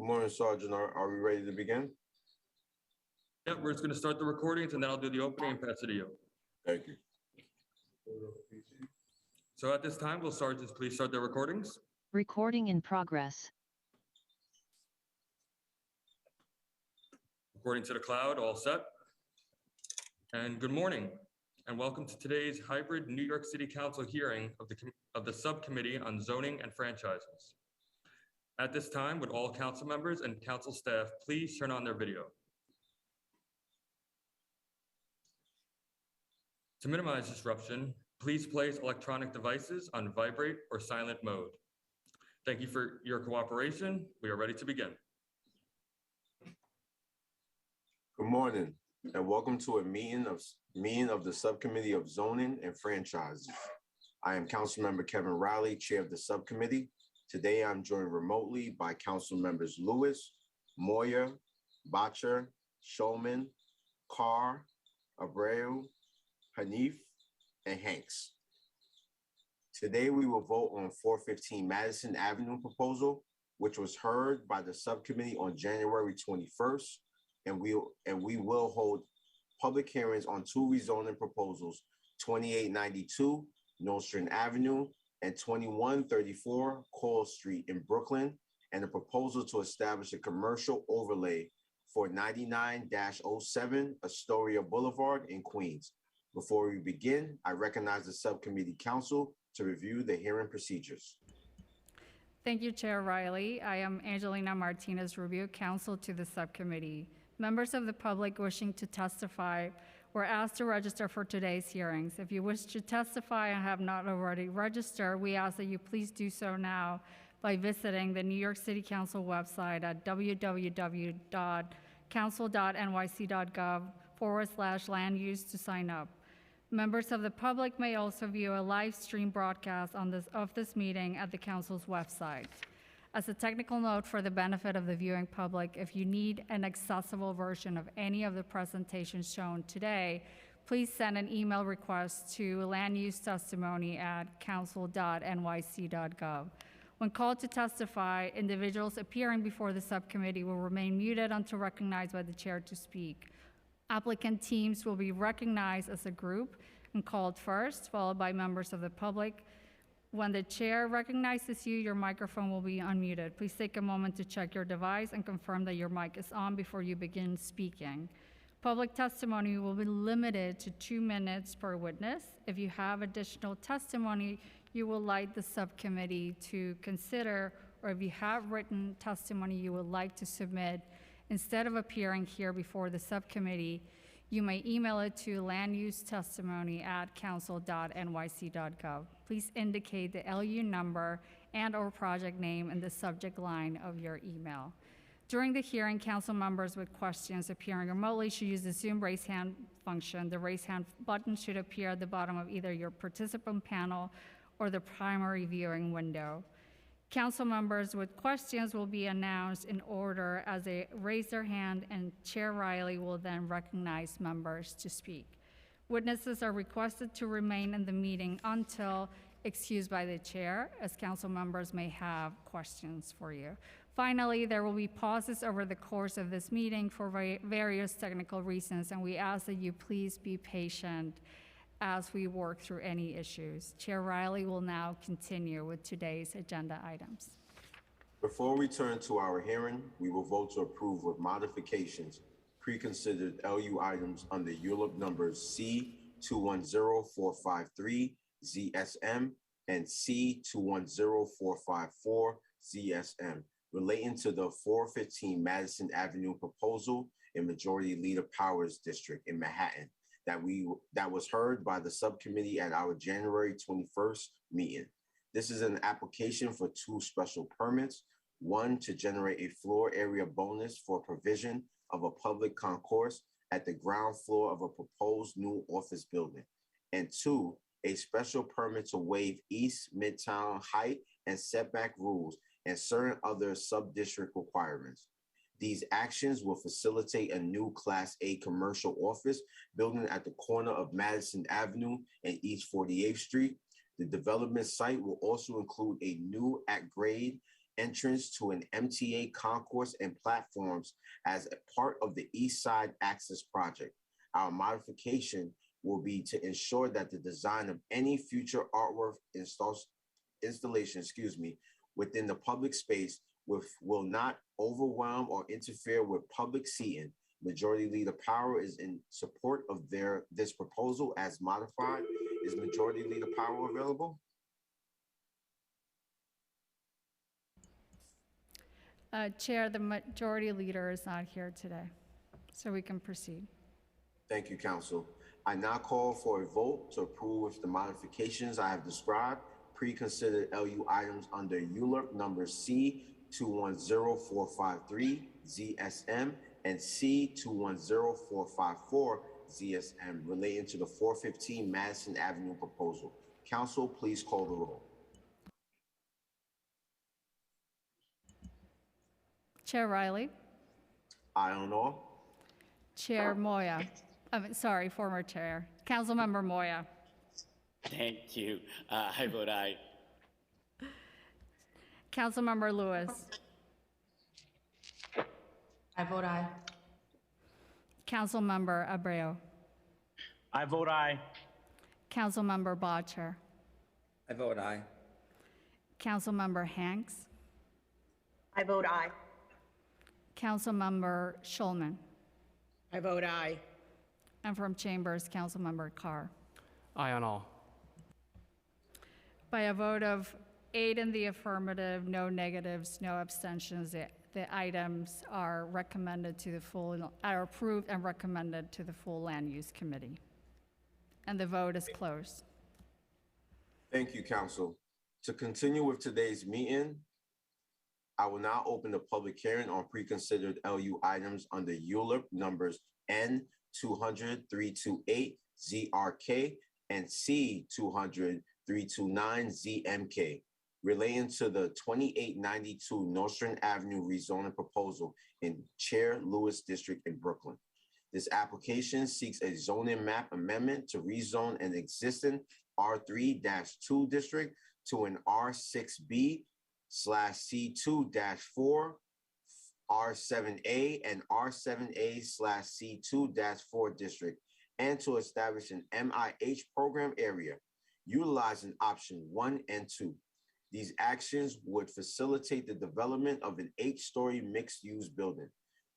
Good morning, Sergeant. Are we ready to begin? Yeah, we're just going to start the recordings and then I'll do the opening and pass it to you. Thank you. So at this time, will sergeants please start their recordings? Recording in progress. According to the cloud, all set. And good morning and welcome to today's hybrid New York City Council hearing of the Subcommittee on Zoning and Franchises. At this time, would all council members and council staff please turn on their video? To minimize disruption, please place electronic devices on vibrate or silent mode. Thank you for your cooperation. We are ready to begin. Good morning and welcome to a meeting of the Subcommittee of Zoning and Franchises. I am Councilmember Kevin Riley, Chair of the Subcommittee. Today I'm joined remotely by Council Members Lewis, Moyer, Bacher, Shulman, Carr, Abreu, Hanif, and Hanks. Today we will vote on 415 Madison Avenue proposal, which was heard by the subcommittee on January 21st, and we will hold public hearings on two rezoning proposals, 2892 Nostrand Avenue and 2134 Cole Street in Brooklyn, and a proposal to establish a commercial overlay for 99-07 Astoria Boulevard in Queens. Before we begin, I recognize the subcommittee counsel to review the hearing procedures. Thank you, Chair Riley. I am Angelina Martinez, review counsel to the subcommittee. Members of the public wishing to testify were asked to register for today's hearings. If you wish to testify and have not already registered, we ask that you please do so now by visiting the New York City Council website at www.council.nyc.gov/land use to sign up. Members of the public may also view a live stream broadcast of this meeting at the Council's website. As a technical note for the benefit of the viewing public, if you need an accessible version of any of the presentations shown today, please send an email request to landusetestimony@council.nyc.gov. When called to testify, individuals appearing before the subcommittee will remain muted until recognized by the chair to speak. Applicant teams will be recognized as a group and called first, followed by members of the public. When the chair recognizes you, your microphone will be unmuted. Please take a moment to check your device and confirm that your mic is on before you begin speaking. Public testimony will be limited to 2 minutes per witness. If you have additional testimony you would like the subcommittee to consider, or if you have written testimony you would like to submit, instead of appearing here before the subcommittee, you may email it to landusetestimony@council.nyc.gov. Please indicate the LU number and/or project name in the subject line of your email. During the hearing, council members with questions appearing remotely should use the Zoom raise hand function. The raise hand button should appear at the bottom of either your participant panel or the primary viewing window. Council members with questions will be announced in order as they raise their hand, and Chair Riley will then recognize members to speak. Witnesses are requested to remain in the meeting until excused by the chair, as council members may have questions for you. Finally, there will be pauses over the course of this meeting for various technical reasons, and we ask that you please be patient as we work through any issues. Chair Riley will now continue with today's agenda items. Before we turn to our hearing, we will vote to approve with modifications pre-considered LU items under ULIP numbers C210453 ZSM and C210454 ZSM relating to the 415 Madison Avenue proposal in Majority Leader Powers District in Manhattan that was heard by the subcommittee at our January 21st meeting. This is an application for two special permits, one to generate a floor area bonus for provision of a public concourse at the ground floor of a proposed new office building, and two, a special permit to waive East Midtown height and setback rules and certain other sub-district requirements. These actions will facilitate a new Class A commercial office building at the corner of Madison Avenue and East 48th Street. The development site will also include a new at-grade entrance to an MTA concourse and platforms as a part of the East Side Access Project. Our modification will be to ensure that the design of any future artwork installation, within the public space will not overwhelm or interfere with public seating. Majority Leader Power is in support of this proposal as modified. Is Majority Leader Power available? Chair, the majority leader is not here today, so we can proceed. Thank you, Council. I now call for a vote to approve the modifications I have described, pre-considered LU items under ULURP number C210453 ZSM and C210454 ZSM relating to the 415 Madison Avenue proposal. Council, please call the roll. Chair Riley, Aye on all. Chair Moya, former Chair, Councilmember Moya, Thank you. I vote aye. Councilmember Lewis, I vote aye. Councilmember Abreu, I vote aye. Councilmember Bottcher, I vote aye. Councilmember Hanks, I vote aye. Councilmember Schulman, I vote aye. and from Chambers, Councilmember Carr. Aye on all. By a vote of 8 in the affirmative, no negatives, no abstentions, the items are approved and recommended to the full Land Use Committee. And the vote is closed. Thank you, Council. To continue with today's meeting, I will now open the public hearing on pre-considered LU items under ULURP numbers N200-328 ZRK and C200-329 ZMK relating to the 2892 Nostrand Avenue rezoning proposal in Chair Lewis District in Brooklyn. This application seeks a zoning map amendment to rezone an existing R3-2 district to an R6B/C2-4, R7A, and R7A/C2-4 district, and to establish an MIH program area utilizing option 1 and 2. These actions would facilitate the development of an 8-story mixed-use building.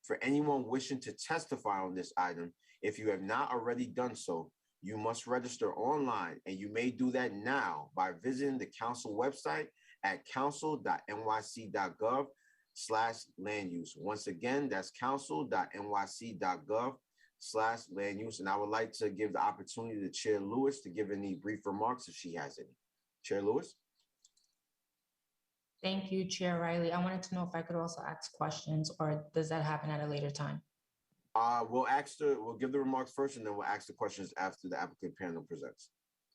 For anyone wishing to testify on this item, if you have not already done so, you must register online, and you may do that now by visiting the council website at council.nyc.gov/land-use. Once again, that's council.nyc.gov/land-use. And I would like to give the opportunity to Chair Lewis to give any brief remarks if she has any. Chair Lewis? Thank you, Chair Riley. I wanted to know if I could also ask questions, or does that happen at a later time? We'll give the remarks first, and then we'll ask the questions after the applicant panel presents.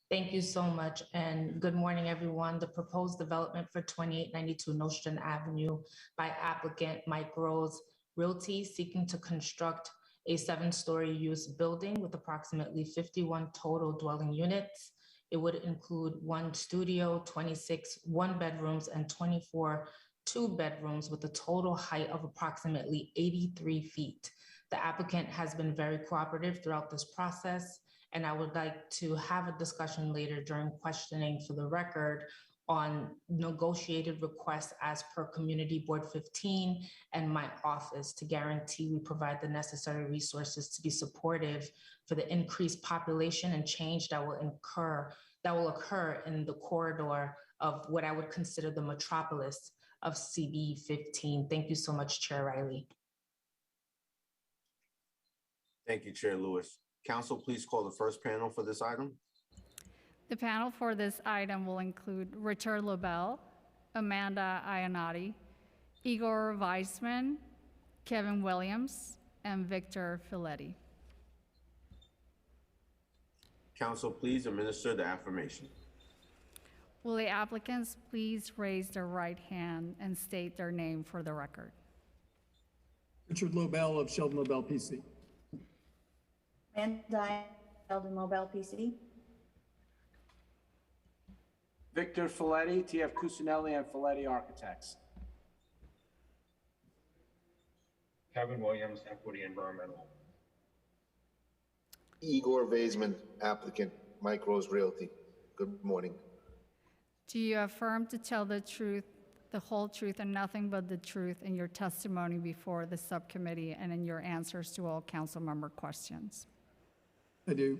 Thank you so much, and good morning, everyone. The proposed development for 2892 Nostrand Avenue by applicant Mike Rose Realty seeking to construct a 7-story use building with approximately 51 total dwelling units. It would include 1 studio, 26 1-bedrooms, and 24 2-bedrooms with a total height of approximately 83 feet. The applicant has been very cooperative throughout this process, and I would like to have a discussion later during questioning for the record on negotiated requests as per Community Board 15 and my office to guarantee we provide the necessary resources to be supportive for the increased population and change that will occur in the corridor of what I would consider the metropolis of CB 15. Thank you so much, Chair Riley. Thank you, Chair Lewis. Council, please call the first panel for this item. The panel for this item will include Richard Lobel, Amanda Ionati, Igor Weissman, Kevin Williams, and Victor Filetti. Council, please administer the affirmation. Will the applicants please raise their right hand and state their name for the record? Richard Lobel of Sheldon Lobel PC. Amanda Sheldon Lobel PC. Victor Filetti, TF Cusinelli and Filetti Architects. Kevin Williams, Equity Environmental. Igor Vaisman, applicant, Mike Rose Realty. Good morning. Do you affirm to tell the truth, the whole truth, and nothing but the truth in your testimony before the subcommittee and in your answers to all council member questions? I do.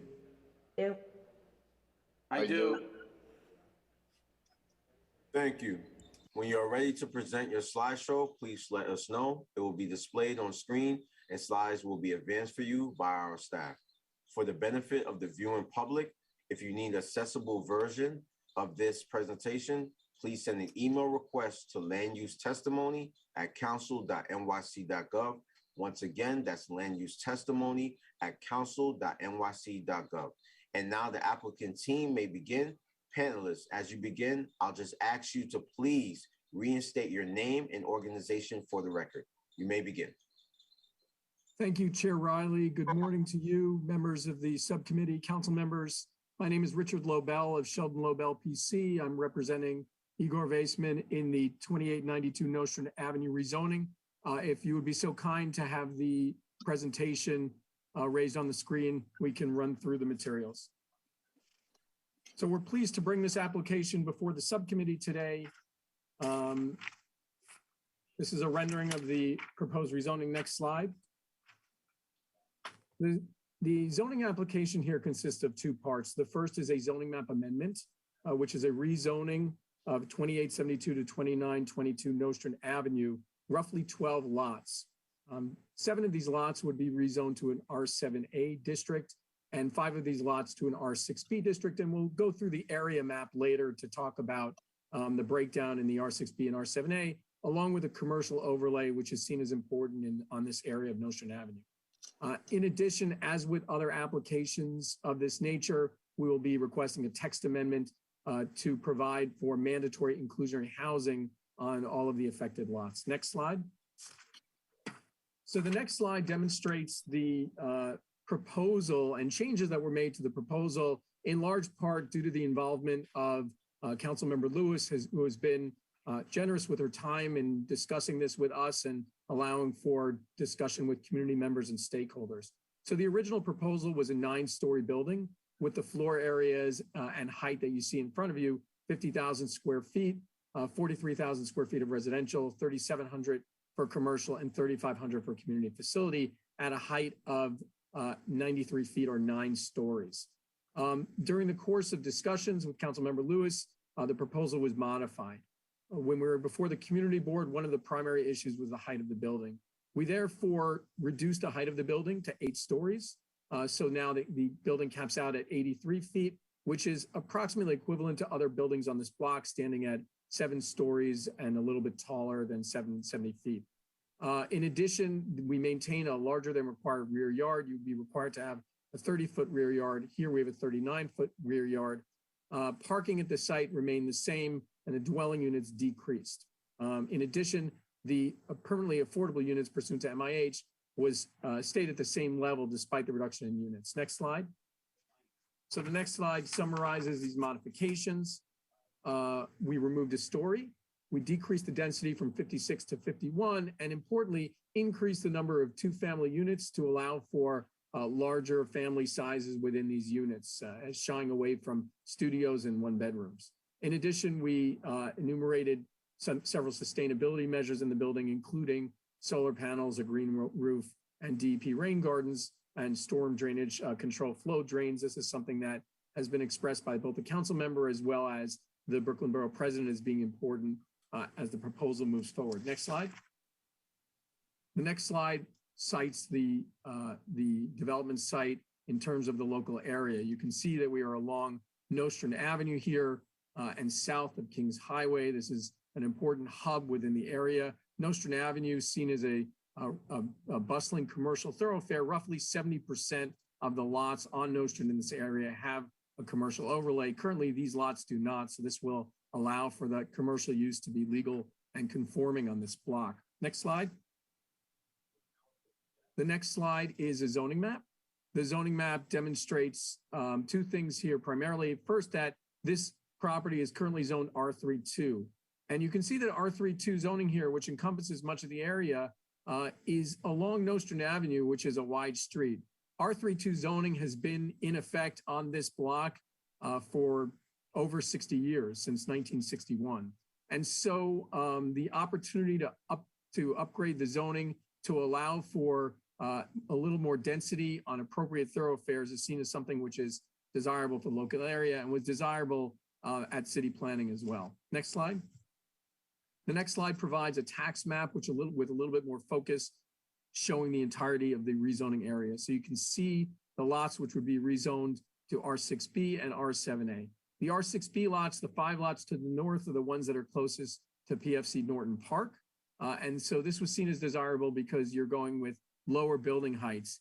I do. Thank you. When you are ready to present your slideshow, please let us know. It will be displayed on screen and slides will be advanced for you by our staff. For the benefit of the viewing public, if you need accessible version of this presentation, please send an email request to landusetestimony@council.nyc.gov. Once again, that's landusetestimony@council.nyc.gov. And now the applicant team may begin. Panelists, as you begin, I'll just ask you to please reinstate your name and organization for the record. You may begin. Thank you, Chair Riley. Good morning to you, members of the subcommittee, council members. My name is Richard Lobel of Sheldon Lobel PC. I'm representing Igor Vaisman in the 2892 Nostrand Avenue rezoning. If you would be so kind to have the presentation raised on the screen, we can run through the materials. So we're pleased to bring this application before the subcommittee today. This is a rendering of the proposed rezoning. Next slide. The zoning application here consists of two parts. The first is a zoning map amendment, which is a rezoning of 2872 to 2922 Nostrand Avenue, roughly 12 lots. 7 of these lots would be rezoned to an R7A district and 5 of these lots to an R6B district. And we'll go through the area map later to talk about the breakdown in the R6B and R7A, along with a commercial overlay, which is seen as important on this area of Nostrand Avenue. In addition, as with other applications of this nature, we will be requesting a text amendment to provide for mandatory inclusionary housing on all of the affected lots. Next slide. So the next slide demonstrates the proposal and changes that were made to the proposal, in large part due to the involvement of Councilmember Lewis, who has been generous with her time in discussing this with us and allowing for discussion with community members and stakeholders. So the original proposal was a 9-story building with the floor areas and height that you see in front of you, 50,000 square feet, 43,000 square feet of residential, 3,700 for commercial, and 3,500 for community facility at a height of 93 feet or 9 stories. During the course of discussions with Councilmember Lewis, the proposal was modified. When we were before the community board, one of the primary issues was the height of the building. We therefore reduced the height of the building to 8 stories. So now the building caps out at 83 feet, which is approximately equivalent to other buildings on this block, standing at 7 stories and a little bit taller than 70 feet. In addition, we maintain a larger than required rear yard. You'd be required to have a 30-foot rear yard. Here we have a 39-foot rear yard. Parking at the site remained the same and the dwelling units decreased. In addition, the permanently affordable units pursuant to MIH was stayed at the same level despite the reduction in units. Next slide. So the next slide summarizes these modifications. We removed a story. We decreased the density from 56 to 51, and importantly, increased the number of 2-family units to allow for larger family sizes within these units, as shying away from studios and 1-bedrooms. In addition, we enumerated several sustainability measures in the building, including solar panels, a green roof, and DEP rain gardens, and storm drainage control flow drains. This is something that has been expressed by both the council member as well as the Brooklyn Borough President as being important as the proposal moves forward. Next slide. The next slide cites the development site in terms of the local area. You can see that we are along Nostrand Avenue here and south of Kings Highway. This is an important hub within the area. Nostrand Avenue, seen as a bustling commercial thoroughfare. Roughly 70% of the lots on Nostrand in this area have a commercial overlay. Currently, these lots do not, so this will allow for that commercial use to be legal and conforming on this block. Next slide. The next slide is a zoning map. The zoning map demonstrates 2 things here primarily. First, that this property is currently zoned R32. And you can see that R32 zoning here, which encompasses much of the area, is along Nostrand Avenue, which is a wide street. R32 zoning has been in effect on this block for over 60 years, since 1961. And so the opportunity to upgrade the zoning to allow for a little more density on appropriate thoroughfares is seen as something which is desirable for the local area and was desirable at city planning as well. Next slide. The next slide provides a tax map, with a little bit more focus, showing the entirety of the rezoning area. So you can see the lots which would be rezoned to R6B and R7A. The R6B lots, the 5 lots to the north, are the ones that are closest to PFC Norton Park. And so this was seen as desirable because you're going with lower building heights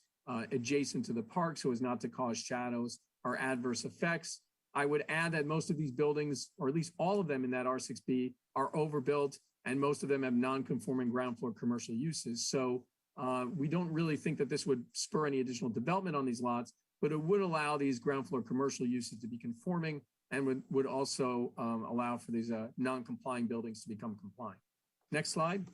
adjacent to the park so as not to cause shadows or adverse effects. I would add that most of these buildings, or at least all of them in that R6B, are overbuilt, and most of them have non-conforming ground floor commercial uses. So we don't really think that this would spur any additional development on these lots, but it would allow these ground floor commercial uses to be conforming and would also allow for these non-complying buildings to become compliant. Next slide.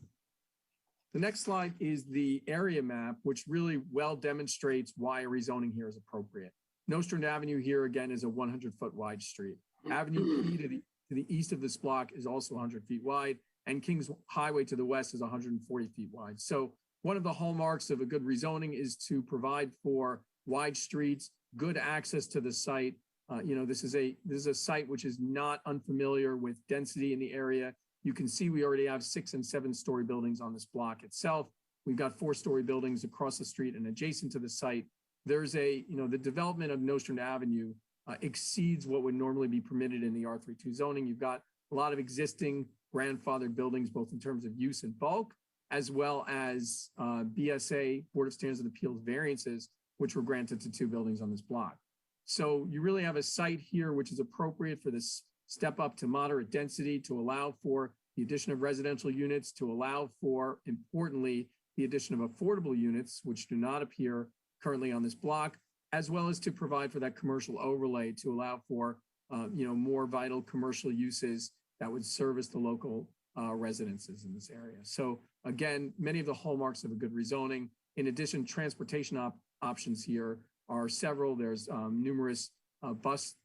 The next slide is the area map, which really well demonstrates why a rezoning here is appropriate. Nostrand Avenue here, again, is a 100-foot wide street. Avenue P to the east of this block is also 100 feet wide, and Kings Highway to the west is 140 feet wide. So one of the hallmarks of a good rezoning is to provide for wide streets, good access to the site. This is a site which is not unfamiliar with density in the area. You can see we already have 6- and 7-story buildings on this block itself. We've got 4-story buildings across the street and adjacent to the site. There's the development of Nostrand Avenue exceeds what would normally be permitted in the R32 zoning. You've got a lot of existing grandfathered buildings, both in terms of use and bulk, as well as BSA, Board of Standards and Appeals variances, which were granted to 2 buildings on this block. So you really have a site here which is appropriate for this step up to moderate density, to allow for the addition of residential units, to allow for, importantly, the addition of affordable units, which do not appear currently on this block, as well as to provide for that commercial overlay to allow for more vital commercial uses that would service the local residences in this area. So again, many of the hallmarks of a good rezoning. In addition, transportation options here are several. There's numerous bus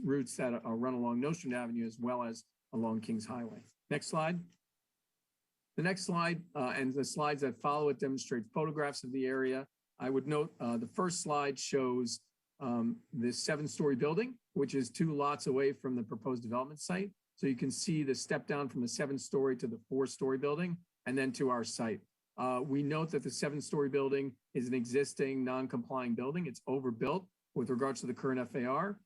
routes that run along Nostrand Avenue as well as along Kings Highway. Next slide. The next slide and the slides that follow it demonstrate photographs of the area. I would note the first slide shows this 7-story building, which is 2 lots away from the proposed development site. So you can see the step down from the 7-story to the 4-story building and then to our site. We note that the 7-story building is an existing non-complying building. It's overbuilt with regards to the current FAR.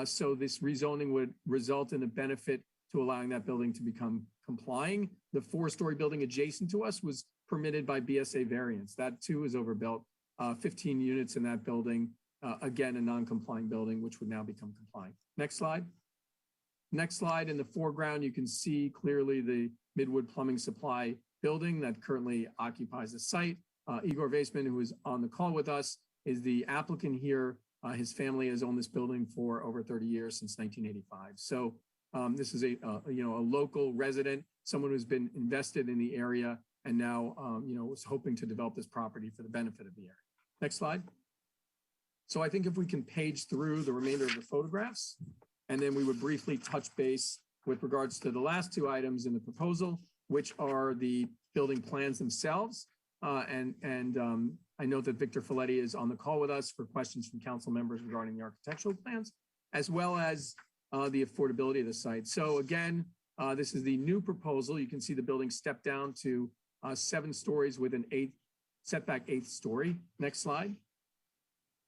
So this rezoning would result in a benefit to allowing that building to become complying. The 4-story building adjacent to us was permitted by BSA variance. That too is overbuilt. 15 units in that building, again, a non-complying building, which would now become compliant. Next slide. Next slide, in the foreground, you can see clearly the Midwood Plumbing Supply building that currently occupies the site. Igor Vaisman, who is on the call with us, is the applicant here. His family has owned this building for over 30 years, since 1985. So this is a local resident, someone who's been invested in the area and now was hoping to develop this property for the benefit of the area. Next slide. So I think if we can page through the remainder of the photographs, and then we would briefly touch base with regards to the last 2 items in the proposal, which are the building plans themselves. I know that Victor Folletti is on the call with us for questions from council members regarding the architectural plans, as well as the affordability of the site. So again, this is the new proposal. You can see the building step down to 7 stories with an setback 8th story. Next slide.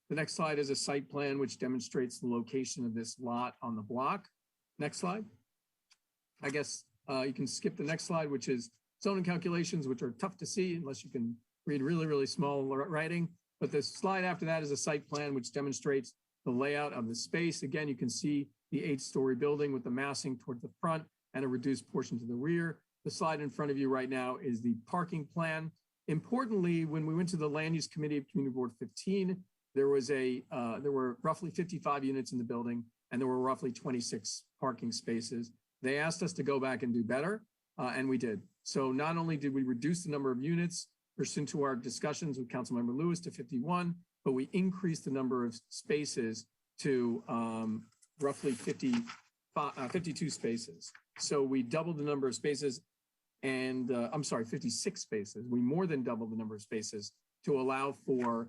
The next slide is a site plan which demonstrates the location of this lot on the block. Next slide. I guess you can skip the next slide, which is zoning calculations, which are tough to see unless you can read really, really small writing. But the slide after that is a site plan which demonstrates the layout of the space. Again, you can see the 8-story building with the massing toward the front and a reduced portion to the rear. The slide in front of you right now is the parking plan. Importantly, when we went to the Land Use Committee of Community Board 15, there were roughly 55 units in the building, and there were roughly 26 parking spaces. They asked us to go back and do better, and we did. So not only did we reduce the number of units pursuant to our discussions with Councilmember Lewis to 51, but we increased the number of spaces to roughly 52 spaces. So we doubled the number of spaces and 56 spaces. We more than doubled the number of spaces to allow for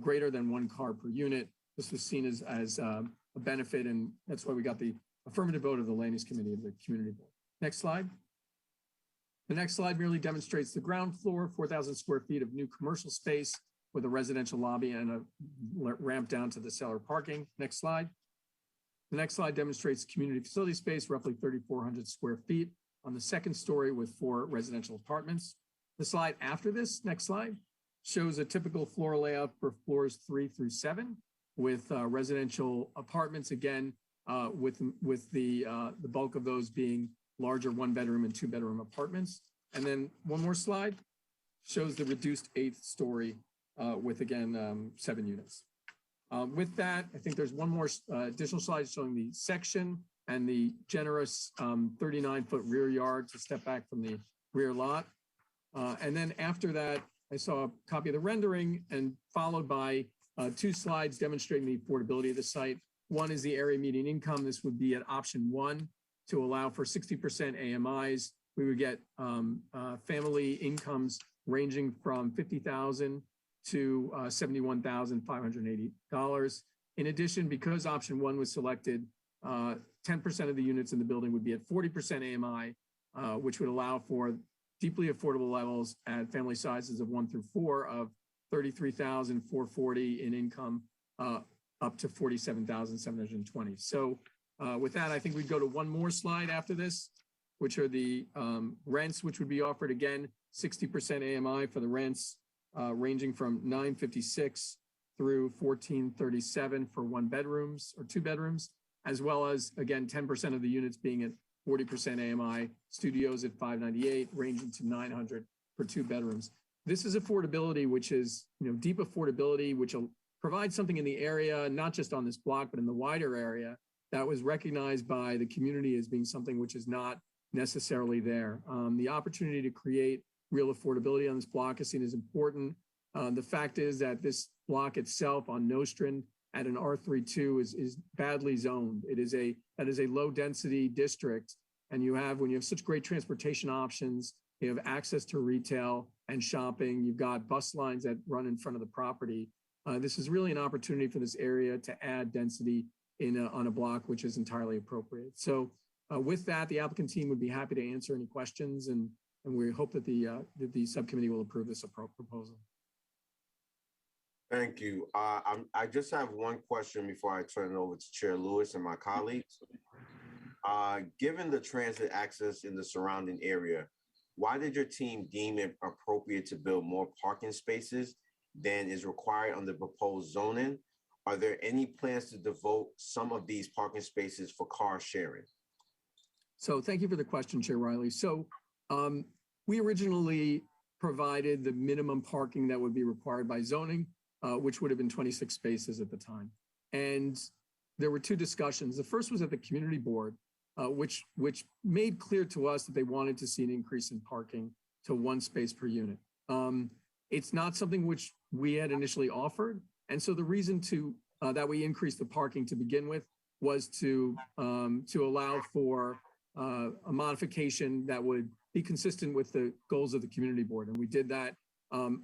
greater than 1 car per unit. This was seen as a benefit, and that's why we got the affirmative vote of the Land Use Committee of the Community Board. Next slide. The next slide merely demonstrates the ground floor, 4,000 square feet of new commercial space with a residential lobby and a ramp down to the cellar parking. Next slide. The next slide demonstrates community facility space, roughly 3,400 square feet on the second story with 4 residential apartments. The slide after this, next slide, shows a typical floor layout for floors 3 through 7 with residential apartments, again, with the bulk of those being larger 1-bedroom and 2-bedroom apartments. And then one more slide shows the reduced 8th story with, again, 7 units. With that, I think there's one more additional slide showing the section and the generous 39-foot rear yard to step back from the rear lot. And then after that, I saw a copy of the rendering and followed by 2 slides demonstrating the affordability of the site. One is the area median income. This would be at option 1 to allow for 60% AMIs. We would get family incomes ranging from $50,000 to $71,580. In addition, because option 1 was selected, 10% of the units in the building would be at 40% AMI, which would allow for deeply affordable levels at family sizes of 1 through 4 of $33,440 in income, up to $47,720. So with that, I think we'd go to one more slide after this, which are the rents, which would be offered again, 60% AMI for the rents, ranging from $956 through $1,437 for 1-bedrooms or 2-bedrooms, as well as, again, 10% of the units being at 40% AMI, studios at $598, ranging to $900 for 2-bedrooms. This is affordability, which is, deep affordability, which will provide something in the area, not just on this block, but in the wider area, that was recognized by the community as being something which is not necessarily there. The opportunity to create real affordability on this block is seen as important. The fact is that this block itself on Nostrand at an R32 is badly zoned. That is a low density district. And when you have such great transportation options, you have access to retail and shopping, you've got bus lines that run in front of the property. This is really an opportunity for this area to add density on a block, which is entirely appropriate. So with that, the applicant team would be happy to answer any questions, and we hope that the subcommittee will approve this proposal. Thank you. I just have one question before I turn it over to Chair Lewis and my colleagues. Given the transit access in the surrounding area, why did your team deem it appropriate to build more parking spaces than is required under proposed zoning? Are there any plans to devote some of these parking spaces for car sharing? So thank you for the question, Chair Riley. So we originally provided the minimum parking that would be required by zoning, which would have been 26 spaces at the time. And there were 2 discussions. The first was at the community board, which made clear to us that they wanted to see an increase in parking to 1 space per unit. It's not something which we had initially offered. And so the reason that we increased the parking to begin with was to allow for a modification that would be consistent with the goals of the community board. And we did that.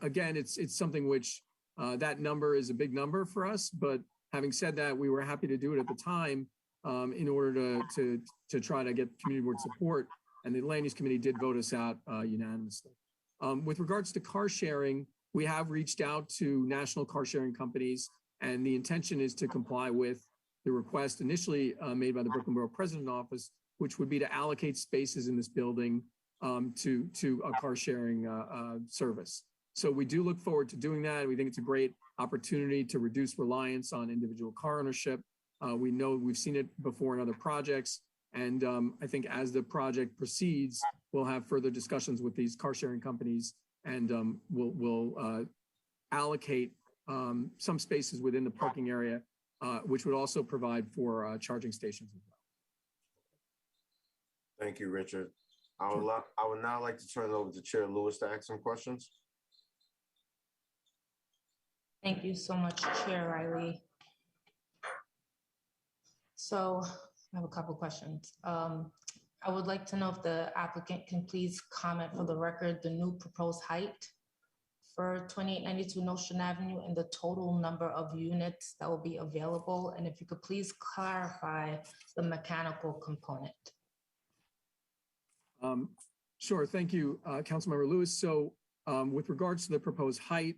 Again, it's something which that number is a big number for us. But having said that, we were happy to do it at the time in order to try to get community board support. And the Land Use Committee did vote us out unanimously. With regards to car sharing, we have reached out to national car sharing companies, and the intention is to comply with the request initially made by the Brooklyn Borough President's Office, which would be to allocate spaces in this building to a car sharing service. So we do look forward to doing that. We think it's a great opportunity to reduce reliance on individual car ownership. We know we've seen it before in other projects. And I think as the project proceeds, we'll have further discussions with these car sharing companies, and we'll allocate some spaces within the parking area, which would also provide for charging stations as well. Thank you, Richard. I would now like to turn it over to Chair Lewis to ask some questions. Thank you so much, Chair Riley. So I have a couple questions. I would like to know if the applicant can please comment for the record, the new proposed height for 2892 Nostrand Avenue and the total number of units that will be available. And if you could please clarify the mechanical component. Sure, thank you, Councilmember Lewis. So with regards to the proposed height,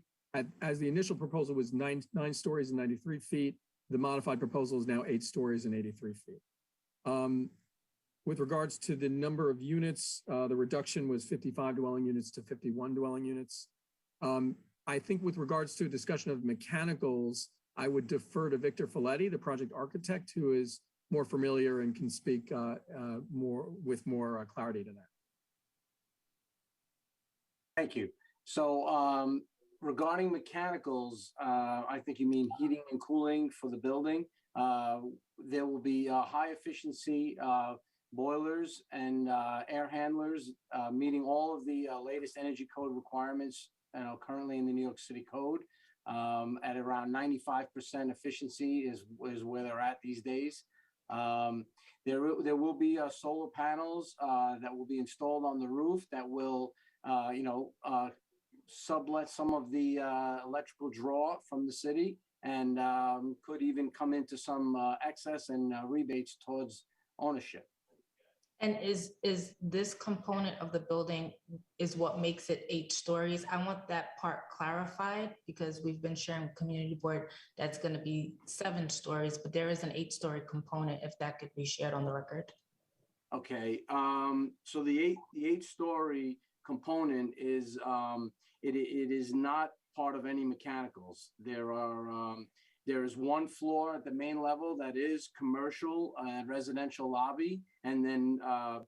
as the initial proposal was nine stories and 93 feet, the modified proposal is now 8 stories and 83 feet. With regards to the number of units, the reduction was 55 dwelling units to 51 dwelling units. I think with regards to a discussion of mechanicals, I would defer to Victor Folletti, the project architect, who is more familiar and can speak with more clarity to that. Thank you. So regarding mechanicals, I think you mean heating and cooling for the building. There will be high efficiency boilers and air handlers meeting all of the latest energy code requirements currently in the New York City Code. At around 95% efficiency is where they're at these days. There will be solar panels that will be installed on the roof that will sublet some of the electrical draw from the city, and could even come into some excess and rebates towards ownership. And is this component of the building is what makes it 8 stories? I want that part clarified because we've been sharing with community board that's going to be 7 stories, but there is an 8-story component if that could be shared on the record. Okay, so the 8-story component is it is not part of any mechanicals. There is one floor at the main level that is commercial and residential lobby, and then a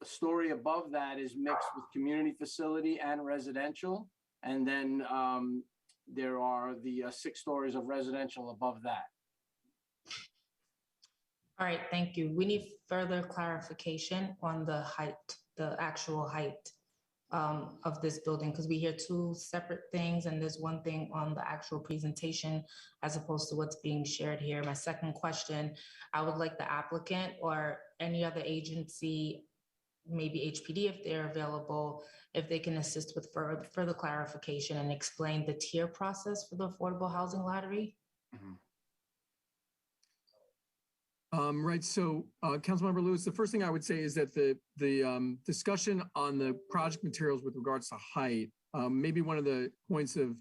story above that is mixed with community facility and residential, and then there are the 6 stories of residential above that. All right, thank you. We need further clarification on the height, the actual height of this building, because we hear 2 separate things and there's one thing on the actual presentation as opposed to what's being shared here. My second question, I would like the applicant or any other agency, maybe HPD if they're available, if they can assist with further clarification and explain the tier process for the affordable housing lottery. Right, so Councilmember Lewis, the first thing I would say is that the discussion on the project materials with regards to height, maybe one of the points of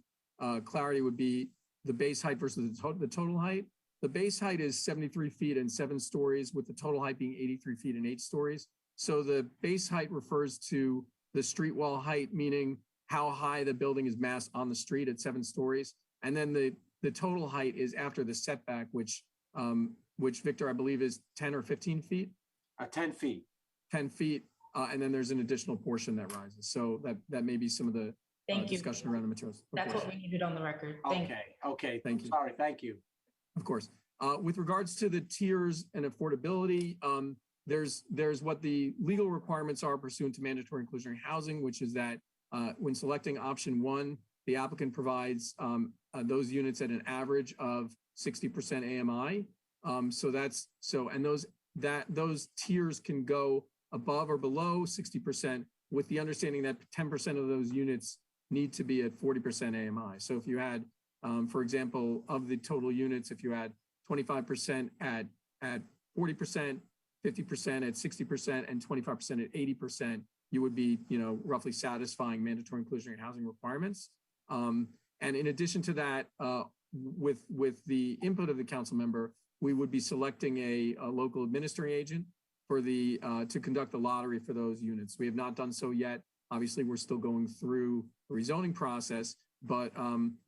clarity would be the base height versus the total height. The base height is 73 feet and 7 stories, with the total height being 83 feet and 8 stories. So the base height refers to the street wall height, meaning how high the building is massed on the street at 7 stories. And then the total height is after the setback, which Victor, I believe is 10 or 15 feet? 10 feet. 10 feet, and then there's an additional portion that rises. So that may be some of the discussion around the materials. That's what we needed on the record. Thank you. Okay, thank you. Sorry, thank you. Of course. With regards to the tiers and affordability, there's what the legal requirements are pursuant to mandatory inclusionary housing, which is that when selecting option 1, the applicant provides those units at an average of 60% AMI. Those tiers can go above or below 60% with the understanding that 10% of those units need to be at 40% AMI. So if you had, for example, of the total units, if you had 25% at 40%, 50% at 60%, and 25% at 80%, you would be, roughly satisfying mandatory inclusionary housing requirements. And in addition to that, with the input of the council member, we would be selecting a local administering agent for to conduct the lottery for those units. We have not done so yet. Obviously, we're still going through the rezoning process, but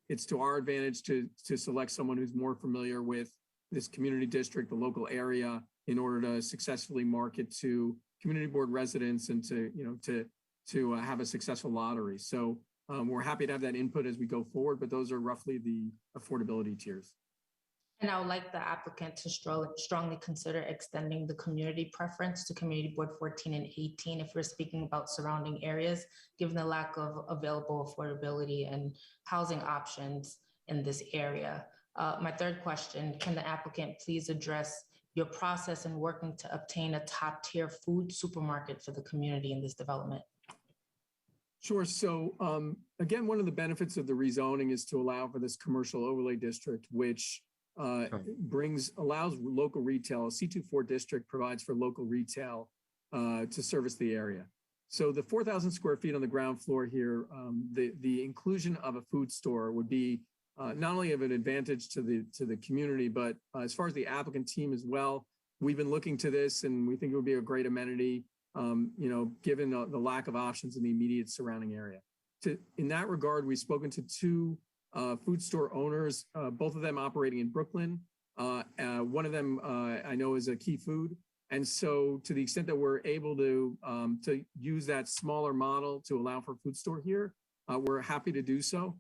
it's to our advantage to select someone who's more familiar with this community district, the local area, in order to successfully market to community board residents and to have a successful lottery. So we're happy to have that input as we go forward, but those are roughly the affordability tiers. And I would like the applicant to strongly consider extending the community preference to Community Board 14 and 18 if we're speaking about surrounding areas, given the lack of available affordability and housing options in this area. My third question, can the applicant please address your process in working to obtain a top-tier food supermarket for the community in this development? Sure. So again, one of the benefits of the rezoning is to allow for this commercial overlay district, which allows local retail. A C24 district provides for local retail to service the area. So the 4,000 square feet on the ground floor here, the inclusion of a food store would be not only of an advantage to the community, but as far as the applicant team as well. We've been looking to this, and we think it would be a great amenity, given the lack of options in the immediate surrounding area. In that regard, we've spoken to two food store owners, both of them operating in Brooklyn. One of them I know is a Key Food. And so to the extent that we're able to use that smaller model to allow for a food store here, we're happy to do so.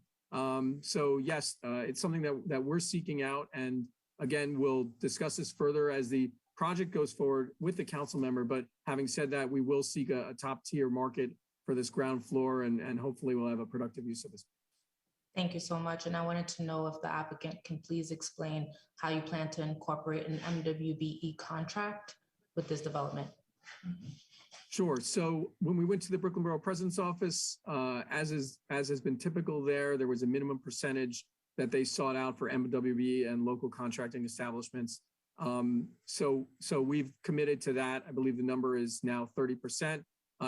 So yes, it's something that we're seeking out. And again, we'll discuss this further as the project goes forward with the council member. But having said that, we will seek a top tier market for this ground floor, and hopefully we'll have a productive use of this. Thank you so much. And I wanted to know if the applicant can please explain how you plan to incorporate an MWBE contract with this development. Sure. So when we went to the Brooklyn Borough President's Office, as has been typical there was a minimum percentage that they sought out for MWBE and local contracting establishments. So we've committed to that. I believe the number is now 30%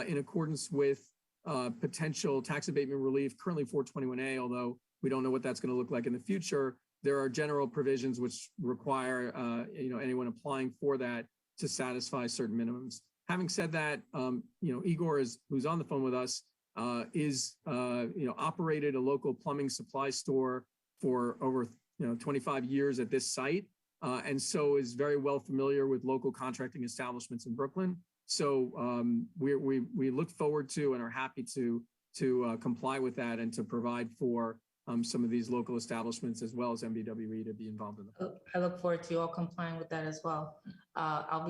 in accordance with potential tax abatement relief, currently 421A, although we don't know what that's going to look like in the future. There are general provisions which require anyone applying for that to satisfy certain minimums. Having said that, Igor who's on the phone with us, operated a local plumbing supply store for over 25 years at this site, and so is very well familiar with local contracting establishments in Brooklyn. So we look forward to and are happy to comply with that and to provide for some of these local establishments as well as MBWE to be involved in them. I look forward to you all complying with that as well. I'll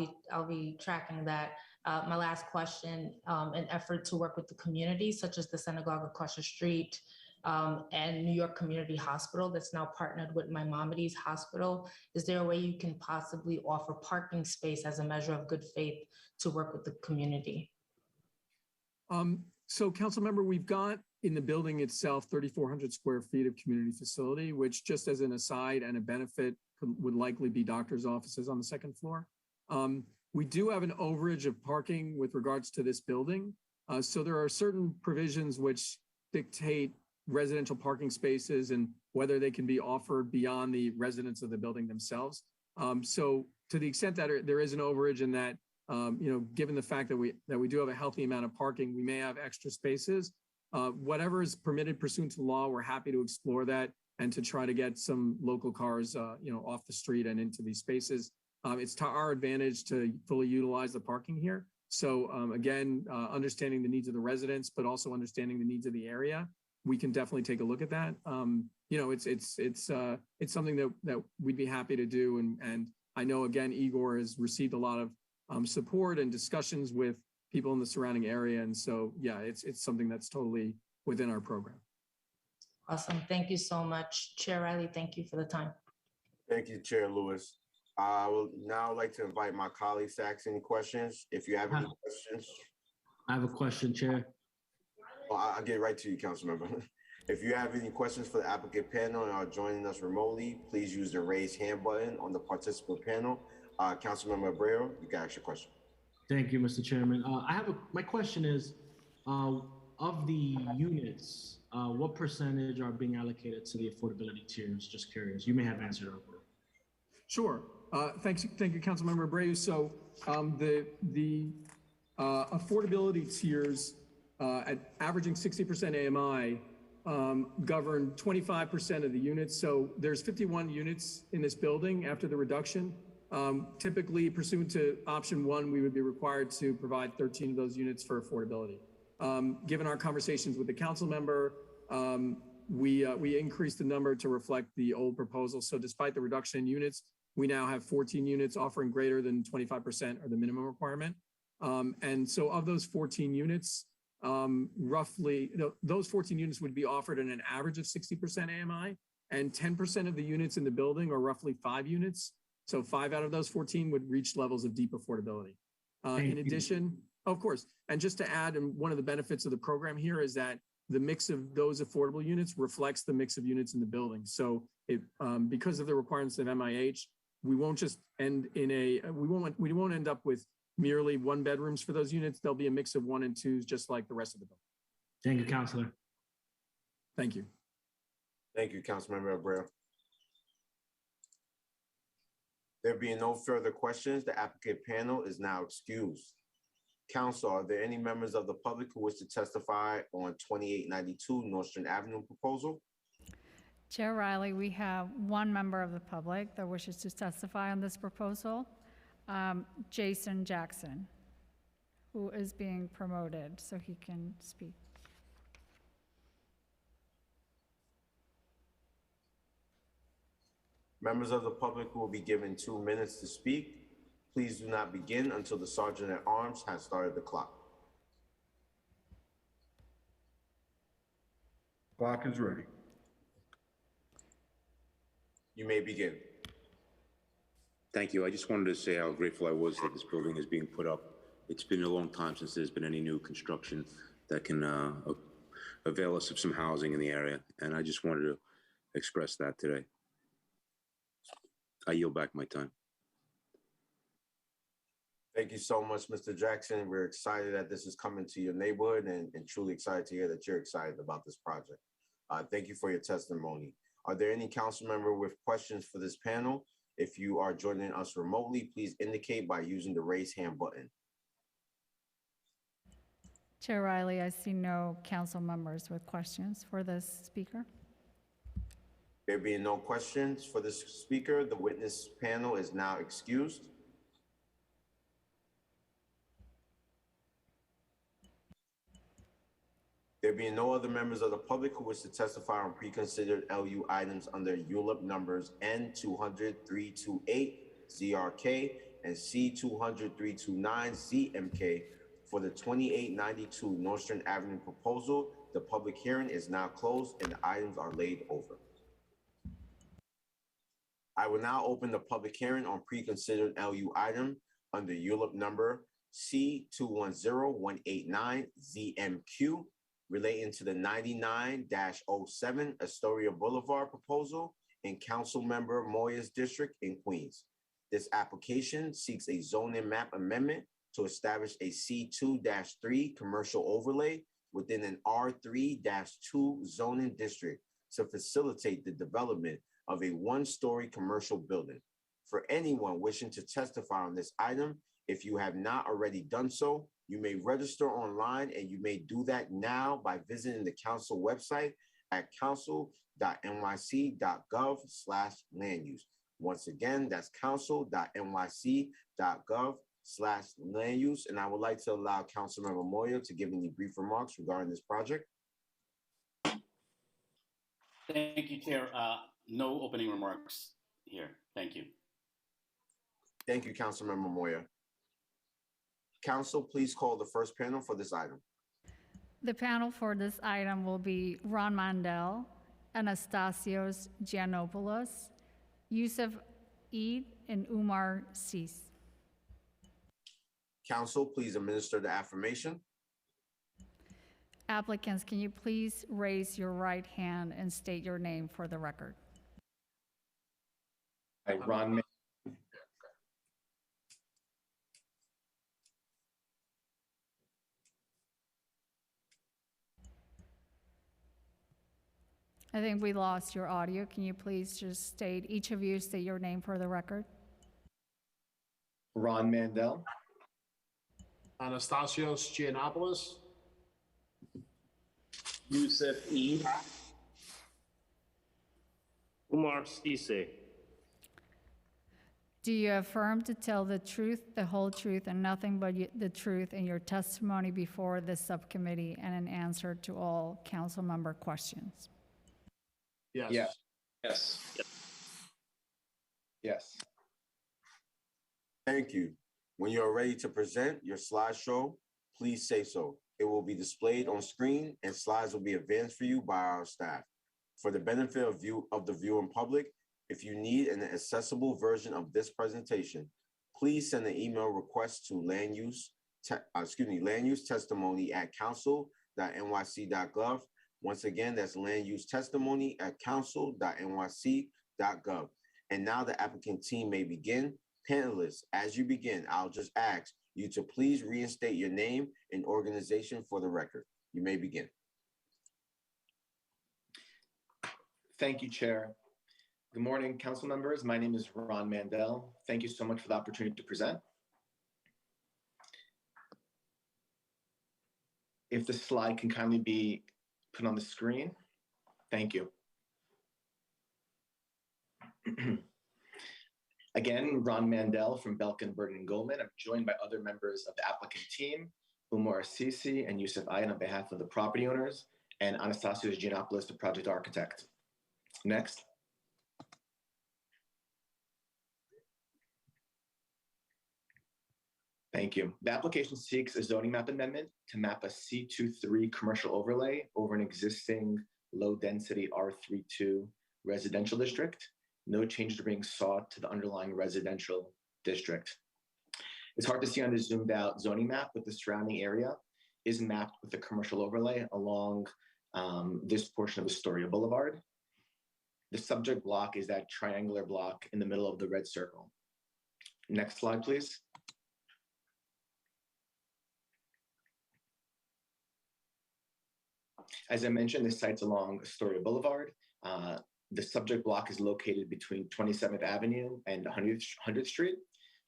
be tracking that. My last question, an effort to work with the community, such as the synagogue across the street and New York Community Hospital that's now partnered with Maimonides Hospital. Is there a way you can possibly offer parking space as a measure of good faith to work with the community? So council member, we've got in the building itself 3,400 square feet of community facility, which just as an aside and a benefit would likely be doctor's offices on the second floor. We do have an overage of parking with regards to this building. So there are certain provisions which dictate residential parking spaces and whether they can be offered beyond the residents of the building themselves. So to the extent that there is an overage and that, given the fact that we do have a healthy amount of parking, we may have extra spaces. Whatever is permitted pursuant to law, we're happy to explore that and to try to get some local cars, off the street and into these spaces. It's to our advantage to fully utilize the parking here. So again, understanding the needs of the residents, but also understanding the needs of the area, we can definitely take a look at that. It's something that we'd be happy to do. And I know, again, Igor has received a lot of support and discussions with people in the surrounding area. And so, yeah, it's something that's totally within our program. Awesome. Thank you so much. Chair Riley, thank you for the time. Thank you, Chair Lewis. I would now like to invite my colleagues to ask any questions. If you have any questions. I have a question, Chair. Well, I'll get right to you, Councilmember. If you have any questions for the applicant panel and are joining us remotely, please use the raise hand button on the participant panel. Councilmember Abreu, you can ask your question. Thank you, Mr. Chairman. My question is, of the units, what percentage are being allocated to the affordability tiers? Just curious. You may have answered already. Sure. Thank you, Councilmember Abreu. So the affordability tiers at averaging 60% AMI govern 25% of the units. So there's 51 units in this building after the reduction. Typically, pursuant to option 1, we would be required to provide 13 of those units for affordability. Given our conversations with the council member, we increased the number to reflect the old proposal. So despite the reduction in units, we now have 14 units offering greater than 25% or the minimum requirement. And so of those 14 units, roughly, those 14 units would be offered at an average of 60% AMI, and 10% of the units in the building are roughly 5 units. So 5 out of those 14 would reach levels of deep affordability. In addition, of course, and just to add, and one of the benefits of the program here is that the mix of those affordable units reflects the mix of units in the building. So it, because of the requirements of MIH, we won't just end in a, we won't end up with merely 1 bedrooms for those units. There'll be a mix of 1 and 2s, just like the rest of the building. Thank you, Councilor. Thank you. Thank you, Councilmember Abreu. There being no further questions, the applicant panel is now excused. Council, are there any members of the public who wish to testify on 2892 Nostrand Avenue proposal? Chair Riley, we have 1 member of the public that wishes to testify on this proposal, Jason Jackson, who is being promoted, so he can speak. Members of the public will be given 2 minutes to speak. Please do not begin until the Sergeant at Arms has started the clock. Clock is ready. You may begin. Thank you. I just wanted to say how grateful I was that this building is being put up. It's been a long time since there's been any new construction that can avail us of some housing in the area. And I just wanted to express that today. I yield back my time. Thank you so much, Mr. Jackson. We're excited that this is coming to your neighborhood and truly excited to hear that you're excited about this project. Thank you for your testimony. Are there any council member with questions for this panel? If you are joining us remotely, please indicate by using the raise hand button. Chair Riley, I see no council members with questions for this speaker. There being no questions for this speaker, the witness panel is now excused. There being no other members of the public who wish to testify on pre-considered LU items under ULIP numbers N200-328 ZRK and C200-329 ZMK for the 2892 Nostrand Avenue proposal, the public hearing is now closed and the items are laid over. I will now open the public hearing on pre-considered LU item under ULIP number C210189 ZMQ relating to the 99-07 Astoria Boulevard proposal in Council Member Moya's district in Queens. This application seeks a zoning map amendment to establish a C2-3 commercial overlay within an R3-2 zoning district to facilitate the development of a 1-story commercial building. For anyone wishing to testify on this item, if you have not already done so, you may register online, and you may do that now by visiting the council website at council.nyc.gov/land use. Once again, that's council.nyc.gov/land use. And I would like to allow Councilmember Moya to give any brief remarks regarding this project. Thank you, Chair. No opening remarks here. Thank you. Thank you, Councilmember Moya. Council, please call the first panel for this item. The panel for this item will be Ron Mandel, Anastasios Giannopoulos, Yusuf Eid, and Umar Sis. Council, please administer the affirmation. Applicants, can you please raise your right hand and state your name for the record? I, Ron. I think we lost your audio. Can you please just state, each of you state your name for the record? Ron Mandel. Anastasios Giannopoulos. Yusuf Eid. Umar Sis. Do you affirm to tell the truth, the whole truth, and nothing but the truth in your testimony before this subcommittee and in answer to all council member questions? Yes. Yes. Yes. Yes. Thank you. When you are ready to present your slideshow, please say so. It will be displayed on screen and slides will be advanced for you by our staff. For the benefit of the viewing public, if you need an accessible version of this presentation, please send an email request to land use testimony at council.nyc.gov. Once again, that's land use testimony at council.nyc.gov. And now the applicant team may begin. Panelists, as you begin, I'll just ask you to please reinstate your name and organization for the record. You may begin. Thank you, Chair. Good morning, council members. My name is Ron Mandel. Thank you so much for the opportunity to present. If the slide can kindly be put on the screen. Thank you. Again, Ron Mandel from Belkin, Burton & Goldman. I'm joined by other members of the applicant team, Umar Sisi and Yusuf Ayan on behalf of the property owners, and Anastasios Giannopoulos, the project architect. Next. Thank you. The application seeks a zoning map amendment to map a C23 commercial overlay over an existing low-density R32 residential district. No changes are being sought to the underlying residential district. It's hard to see on the zoomed out zoning map, but the surrounding area is mapped with the commercial overlay along this portion of Astoria Boulevard. The subject block is that triangular block in the middle of the red circle. Next slide, please. As I mentioned, this site's along Astoria Boulevard. The subject block is located between 27th Avenue and 100th Street.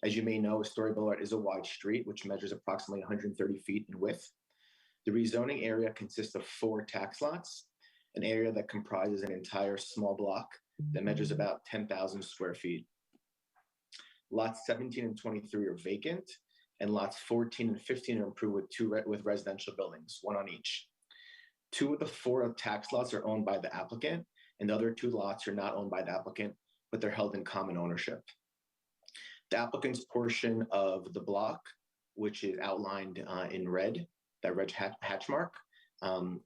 As you may know, Astoria Boulevard is a wide street, which measures approximately 130 feet in width. The rezoning area consists of 4 tax lots, an area that comprises an entire small block that measures about 10,000 square feet. Lots 17 and 23 are vacant, and lots 14 and 15 are improved with residential buildings, 1 on each. 2 of the 4 tax lots are owned by the applicant, and the other 2 lots are not owned by the applicant, but they're held in common ownership. The applicant's portion of the block, which is outlined in red, that red hatch mark,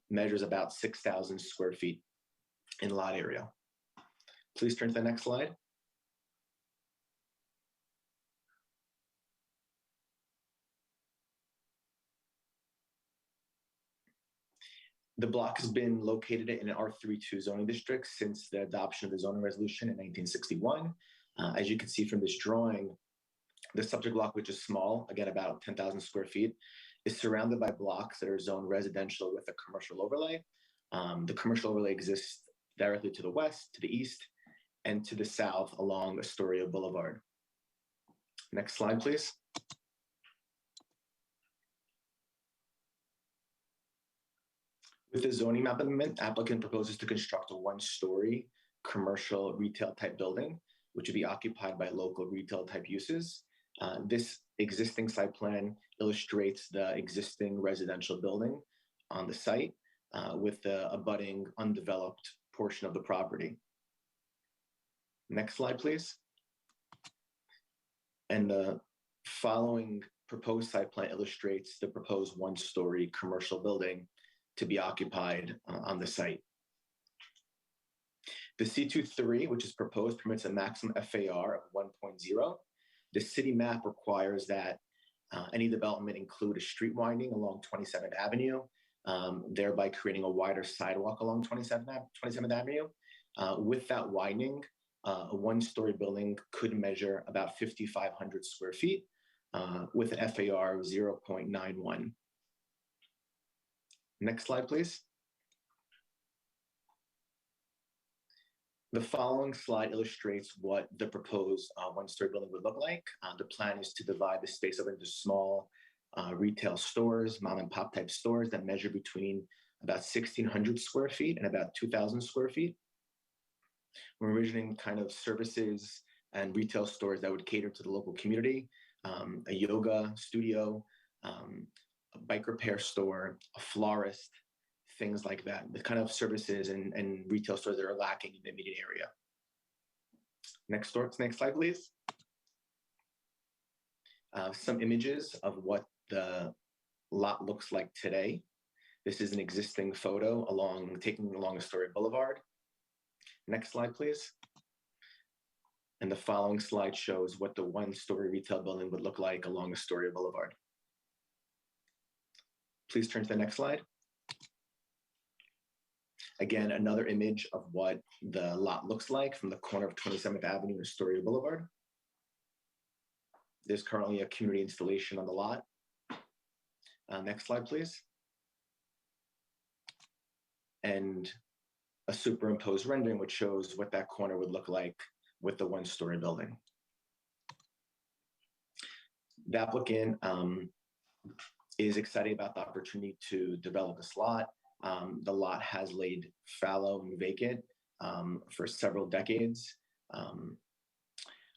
measures about 6,000 square feet in lot area. Please turn to the next slide. The block has been located in an R32 zoning district since the adoption of the zoning resolution in 1961. As you can see from this drawing, the subject block, which is small, again, about 10,000 square feet, is surrounded by blocks that are zoned residential with a commercial overlay. The commercial overlay exists directly to the west, to the east, and to the south along Astoria Boulevard. Next slide, please. With the zoning map amendment, applicant proposes to construct a 1-story commercial retail type building, which would be occupied by local retail type uses. This existing site plan illustrates the existing residential building on the site with the abutting undeveloped portion of the property. Next slide, please. And the following proposed site plan illustrates the proposed 1-story commercial building to be occupied on the site. The C23, which is proposed, permits a maximum FAR of 1.0. The city map requires that any development include a street winding along 27th Avenue, thereby creating a wider sidewalk along 27th Avenue. With that widening, a 1-story building could measure about 5,500 square feet with an FAR of 0.91. Next slide, please. The following slide illustrates what the proposed 1-story building would look like. The plan is to divide the space up into small retail stores, mom and pop type stores that measure between about 1,600 square feet and about 2,000 square feet. We're envisioning kind of services and retail stores that would cater to the local community, a yoga studio, a bike repair store, a florist, things like that, the kind of services and retail stores that are lacking in the immediate area. Next slide, please. Some images of what the lot looks like today. This is an existing photo taken along Astoria Boulevard. Next slide, please. And the following slide shows what the one-story retail building would look like along Astoria Boulevard. Please turn to the next slide. Again, another image of what the lot looks like from the corner of 27th Avenue and Astoria Boulevard. There's currently a community installation on the lot. Next slide, please. And a superimposed rendering which shows what that corner would look like with the one-story building. The applicant is excited about the opportunity to develop this lot. The lot has laid fallow and vacant for several decades.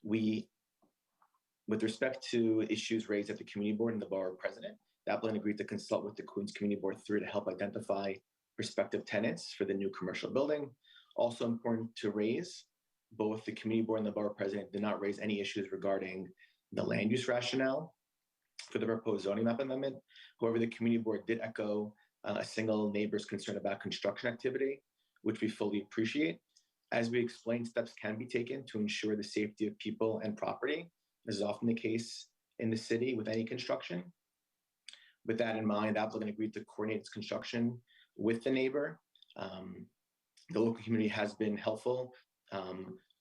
With respect to issues raised at the community board and the borough president, the applicant agreed to consult with the Queens Community Board 3 to help identify prospective tenants for the new commercial building. Also important to raise, both the community board and the borough president did not raise any issues regarding the land use rationale for the proposed zoning map amendment. However, the community board did echo a single neighbor's concern about construction activity, which we fully appreciate. As we explained, steps can be taken to ensure the safety of people and property. This is often the case in the city with any construction. With that in mind, the applicant agreed to coordinate its construction with the neighbor. The local community has been helpful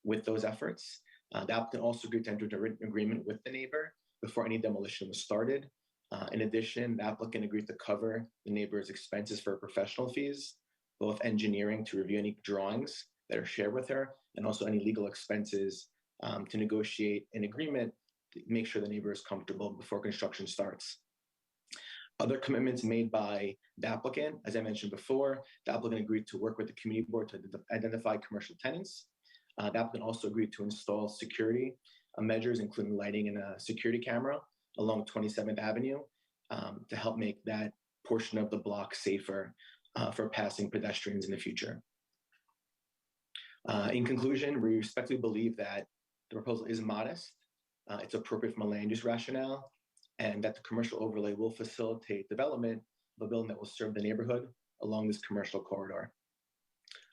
with those efforts. The applicant also agreed to enter into a written agreement with the neighbor before any demolition was started. In addition, the applicant agreed to cover the neighbor's expenses for professional fees, both engineering to review any drawings that are shared with her, and also any legal expenses to negotiate an agreement to make sure the neighbor is comfortable before construction starts. Other commitments made by the applicant, as I mentioned before, the applicant agreed to work with the community board to identify commercial tenants. The applicant also agreed to install security measures, including lighting and a security camera along 27th Avenue to help make that portion of the block safer for passing pedestrians in the future. In conclusion, we respectfully believe that the proposal is modest, it's appropriate from a land use rationale, and that the commercial overlay will facilitate development of a building that will serve the neighborhood along this commercial corridor.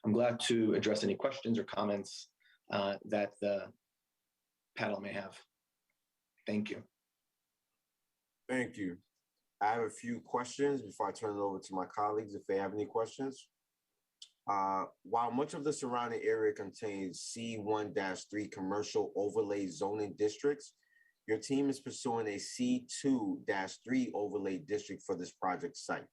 I'm glad to address any questions or comments that the panel may have. Thank you. Thank you. I have a few questions before I turn it over to my colleagues if they have any questions. While much of the surrounding area contains C1-3 commercial overlay zoning districts, your team is pursuing a C2-3 overlay district for this project site.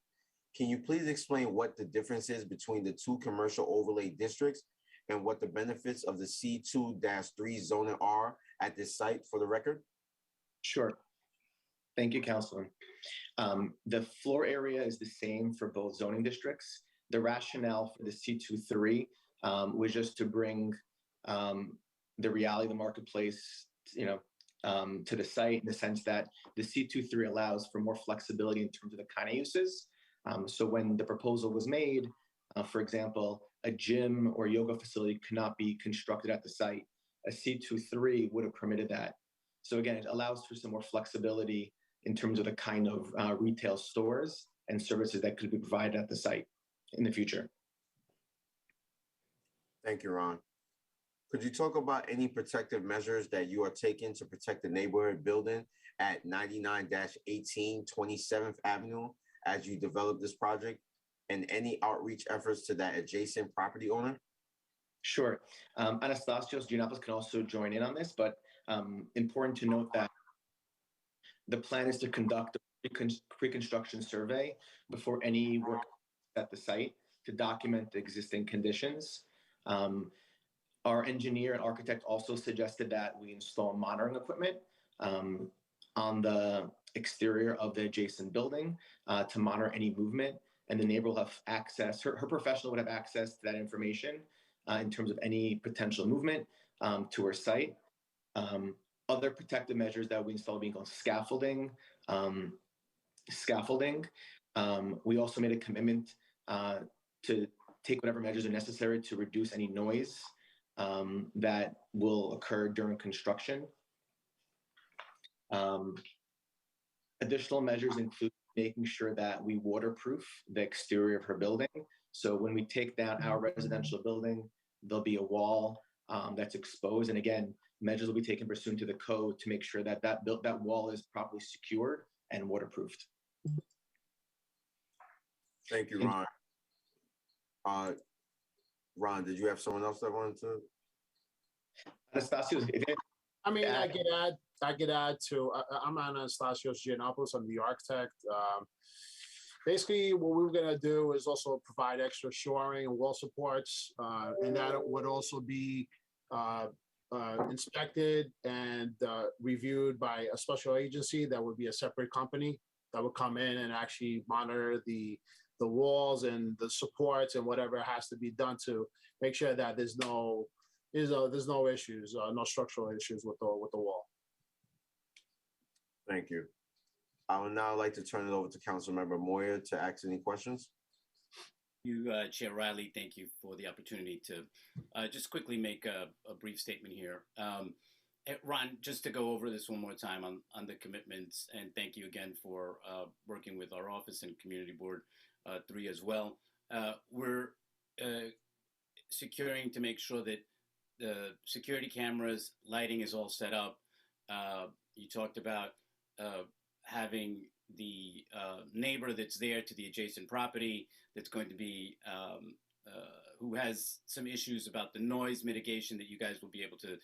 Can you please explain what the difference is between the two commercial overlay districts and what the benefits of the C2-3 zoning are at this site for the record? Sure. Thank you, Councilor. The floor area is the same for both zoning districts. The rationale for the C2-3 was just to bring the reality of the marketplace, to the site, in the sense that the C2-3 allows for more flexibility in terms of the kind of uses. So when the proposal was made, for example, a gym or yoga facility cannot be constructed at the site. A C2-3 would have permitted that. So again, it allows for some more flexibility in terms of the kind of retail stores and services that could be provided at the site in the future. Thank you, Ron. Could you talk about any protective measures that you are taking to protect the neighborhood building at 99-18 27th Avenue as you develop this project, and any outreach efforts to that adjacent property owner? Sure. Anastasios Giannopoulos can also join in on this, but important to note that the plan is to conduct a pre-construction survey before any work at the site to document the existing conditions. Our engineer and architect also suggested that we install monitoring equipment on the exterior of the adjacent building to monitor any movement, and the neighbor will have access, her professional would have access to that information in terms of any potential movement to her site. Other protective measures that we install being called scaffolding. We also made a commitment to take whatever measures are necessary to reduce any noise that will occur during construction. Additional measures include making sure that we waterproof the exterior of her building. So when we take down our residential building, there'll be a wall that's exposed. And again, measures will be taken pursuant to the code to make sure that that wall is properly secured and waterproofed. Thank you, Ron. Ron, did you have someone else that wanted to? Anastasios, I mean, I could add to, I'm Anastasios Giannopoulos, I'm the architect. Basically, what we were gonna do is also provide extra shoring and wall supports, and that would also be inspected and reviewed by a special agency that would be a separate company that would come in and actually monitor the walls and the supports and whatever has to be done to make sure that there's no issues, no structural issues with the wall. Thank you. I would now like to turn it over to Councilmember Moyer to ask any questions. You, Chair Riley, thank you for the opportunity to just quickly make a brief statement here. Ron, just to go over this one more time on the commitments, and thank you again for working with our office and Community Board 3 as well. We're securing to make sure that the security cameras, lighting is all set up. You talked about having the neighbor that's there to the adjacent property that's going to be, who has some issues about the noise mitigation that you guys will be able to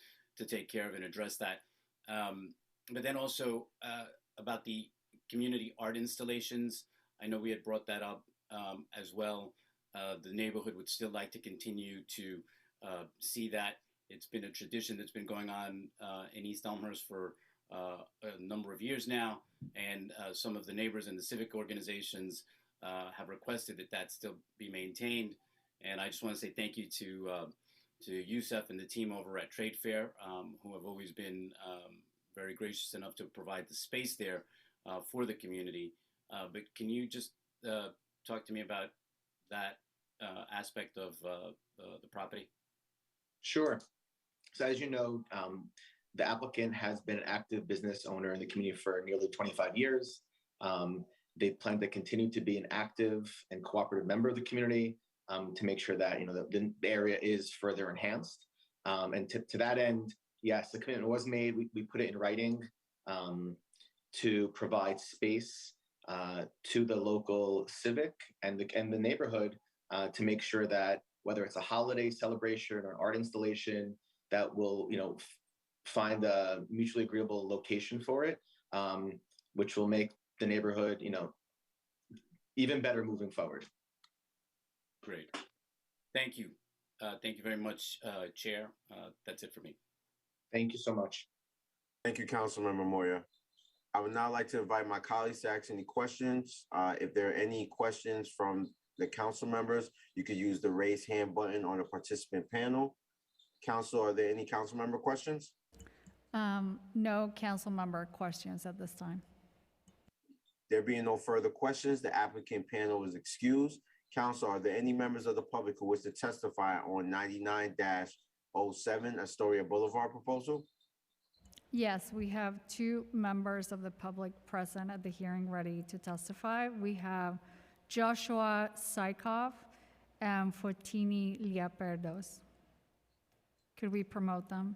take care of and address that. But then also about the community art installations. I know we had brought that up as well. The neighborhood would still like to continue to see that. It's been a tradition that's been going on in East Elmhurst for a number of years now, and some of the neighbors and the civic organizations have requested that still be maintained. And I just want to say thank you to Youssef and the team over at Trade Fair, who have always been very gracious enough to provide the space there for the community. But can you just talk to me about that aspect of the property? Sure. So as you know, the applicant has been an active business owner in the community for nearly 25 years. They plan to continue to be an active and cooperative member of the community to make sure that the area is further enhanced. And to that end, yes, the commitment was made. We put it in writing to provide space to the local civic and the neighborhood to make sure that whether it's a holiday celebration or an art installation, that will find a mutually agreeable location for it, which will make the neighborhood even better moving forward. Great. Thank you. Thank you very much, Chair. That's it for me. Thank you so much. Thank you, Councilmember Moyer. I would now like to invite my colleagues to ask any questions. If there are any questions from the council members, you could use the raise hand button on the participant panel. Council, are there any council member questions? No council member questions at this time. There being no further questions, the applicant panel is excused. Council, are there any members of the public who wish to testify on 99-07 Astoria Boulevard proposal? Yes, we have 2 members of the public present at the hearing ready to testify. We have Joshua Sykov and Fotini Liaperdos. Could we promote them?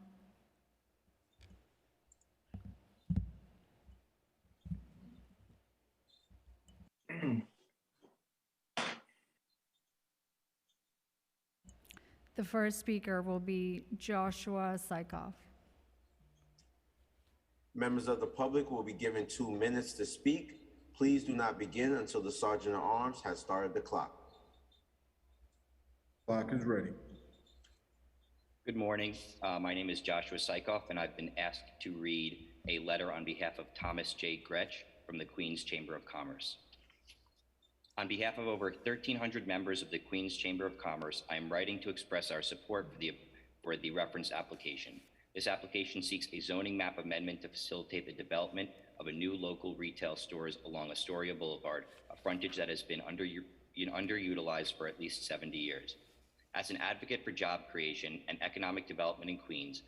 The first speaker will be Joshua Sykov. Members of the public will be given 2 minutes to speak. Please do not begin until the Sergeant at Arms has started the clock. Clock is ready. Good morning. My name is Joshua Sykov, and I've been asked to read a letter on behalf of Thomas J. Gretsch from the Queens Chamber of Commerce. On behalf of over 1,300 members of the Queens Chamber of Commerce, I am writing to express our support for the reference application. This application seeks a zoning map amendment to facilitate the development of a new local retail stores along Astoria Boulevard, a frontage that has been underutilized for at least 70 years. As an advocate for job creation and economic development in Queens,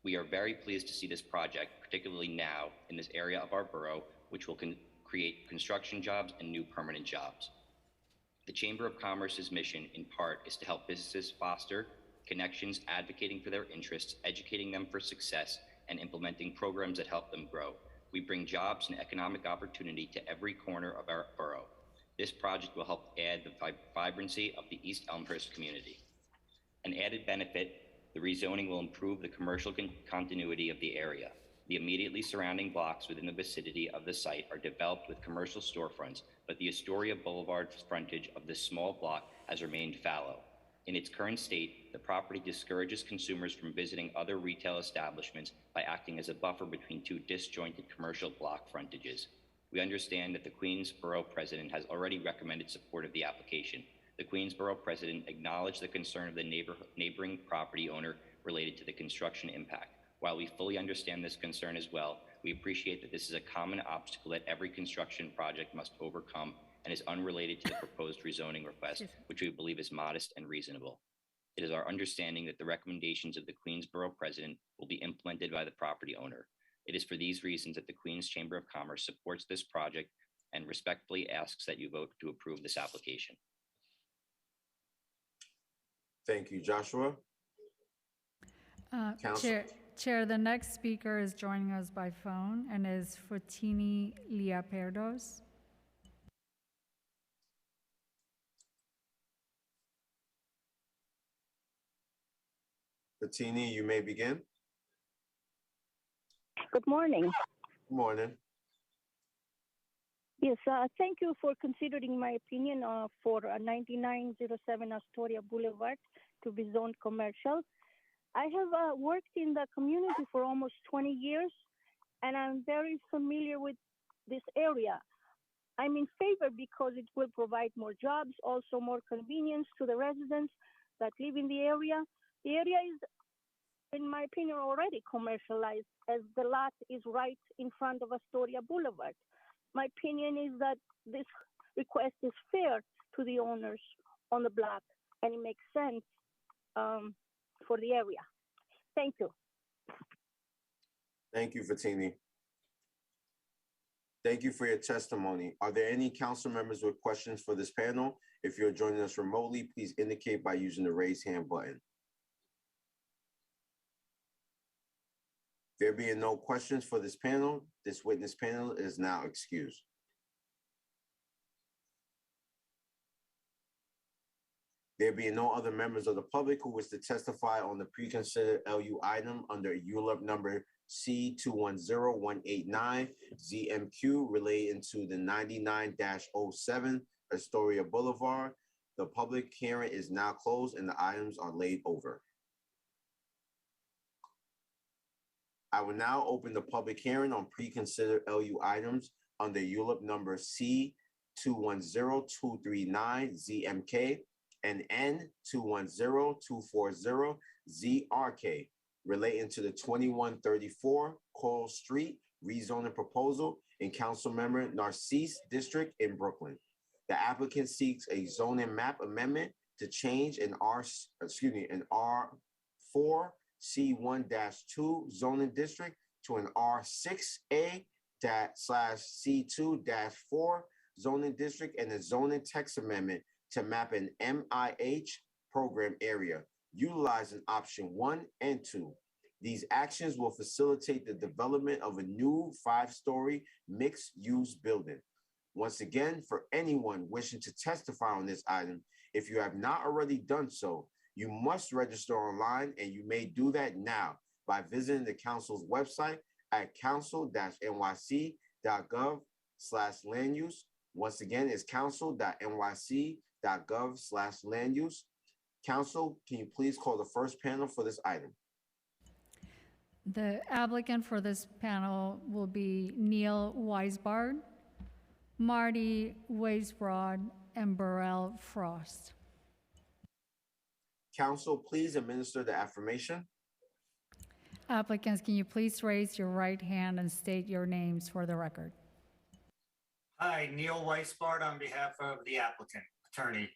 we are very pleased to see this project, particularly now in this area of our borough, which will create construction jobs and new permanent jobs. The Chamber of Commerce's mission, in part, is to help businesses foster connections, advocating for their interests, educating them for success, and implementing programs that help them grow. We bring jobs and economic opportunity to every corner of our borough. This project will help add the vibrancy of the East Elmhurst community. An added benefit, the rezoning will improve the commercial continuity of the area. The immediately surrounding blocks within the vicinity of the site are developed with commercial storefronts, but the Astoria Boulevard frontage of this small block has remained fallow. In its current state, the property discourages consumers from visiting other retail establishments by acting as a buffer between two disjointed commercial block frontages. We understand that the Queens Borough President has already recommended support of the application. The Queens Borough President acknowledged the concern of the neighboring property owner related to the construction impact. While we fully understand this concern as well, we appreciate that this is a common obstacle that every construction project must overcome and is unrelated to the proposed rezoning request, which we believe is modest and reasonable. It is our understanding that the recommendations of the Queens Borough President will be implemented by the property owner. It is for these reasons that the Queens Chamber of Commerce supports this project and respectfully asks that you vote to approve this application. Thank you, Joshua. Chair, the next speaker is joining us by phone and is Fotini Liaperdos. Fotini, you may begin. Good morning. Good morning. Yes, thank you for considering my opinion for 9907 Astoria Boulevard to be zoned commercial. I have worked in the community for almost 20 years, and I'm very familiar with this area. I'm in favor because it will provide more jobs, also more convenience to the residents that live in the area. The area is, in my opinion, already commercialized, as the lot is right in front of Astoria Boulevard. My opinion is that this request is fair to the owners on the block, and it makes sense for the area. Thank you. Thank you, Fotini. Thank you for your testimony. Are there any council members with questions for this panel? If you're joining us remotely, please indicate by using the raise hand button. There being no questions for this panel, this witness panel is now excused. There being no other members of the public who wish to testify on the pre-considered LU item under ULUP number C210189 ZMQ relating to the 99-07 Astoria Boulevard, the public hearing is now closed and the items are laid over. I will now open the public hearing on pre-considered LU items under ULUP number C210239 ZMK and N210240 ZRK relating to the 2134 Coral Street rezoning proposal in Councilmember Narcisse District in Brooklyn. The applicant seeks a zoning map amendment to change an R4 C1-2 zoning district to an R6A/C2-4 zoning district and a zoning text amendment to map an MIH program area, utilizing option 1 and 2. These actions will facilitate the development of a new 5-story mixed-use building. Once again, for anyone wishing to testify on this item, if you have not already done so, you must register online, and you may do that now by visiting the council's website at council-nyc.gov/land-use. Once again, it's council.nyc.gov/land-use. Council, can you please call the first panel for this item? The applicant for this panel will be Neil Weisbard, Marty Weisbrod, and Burrell Frost. Council, please administer the affirmation. Applicants, can you please raise your right hand and state your names for the record? Hi, Neil Weisbard on behalf of the applicant. Attorney.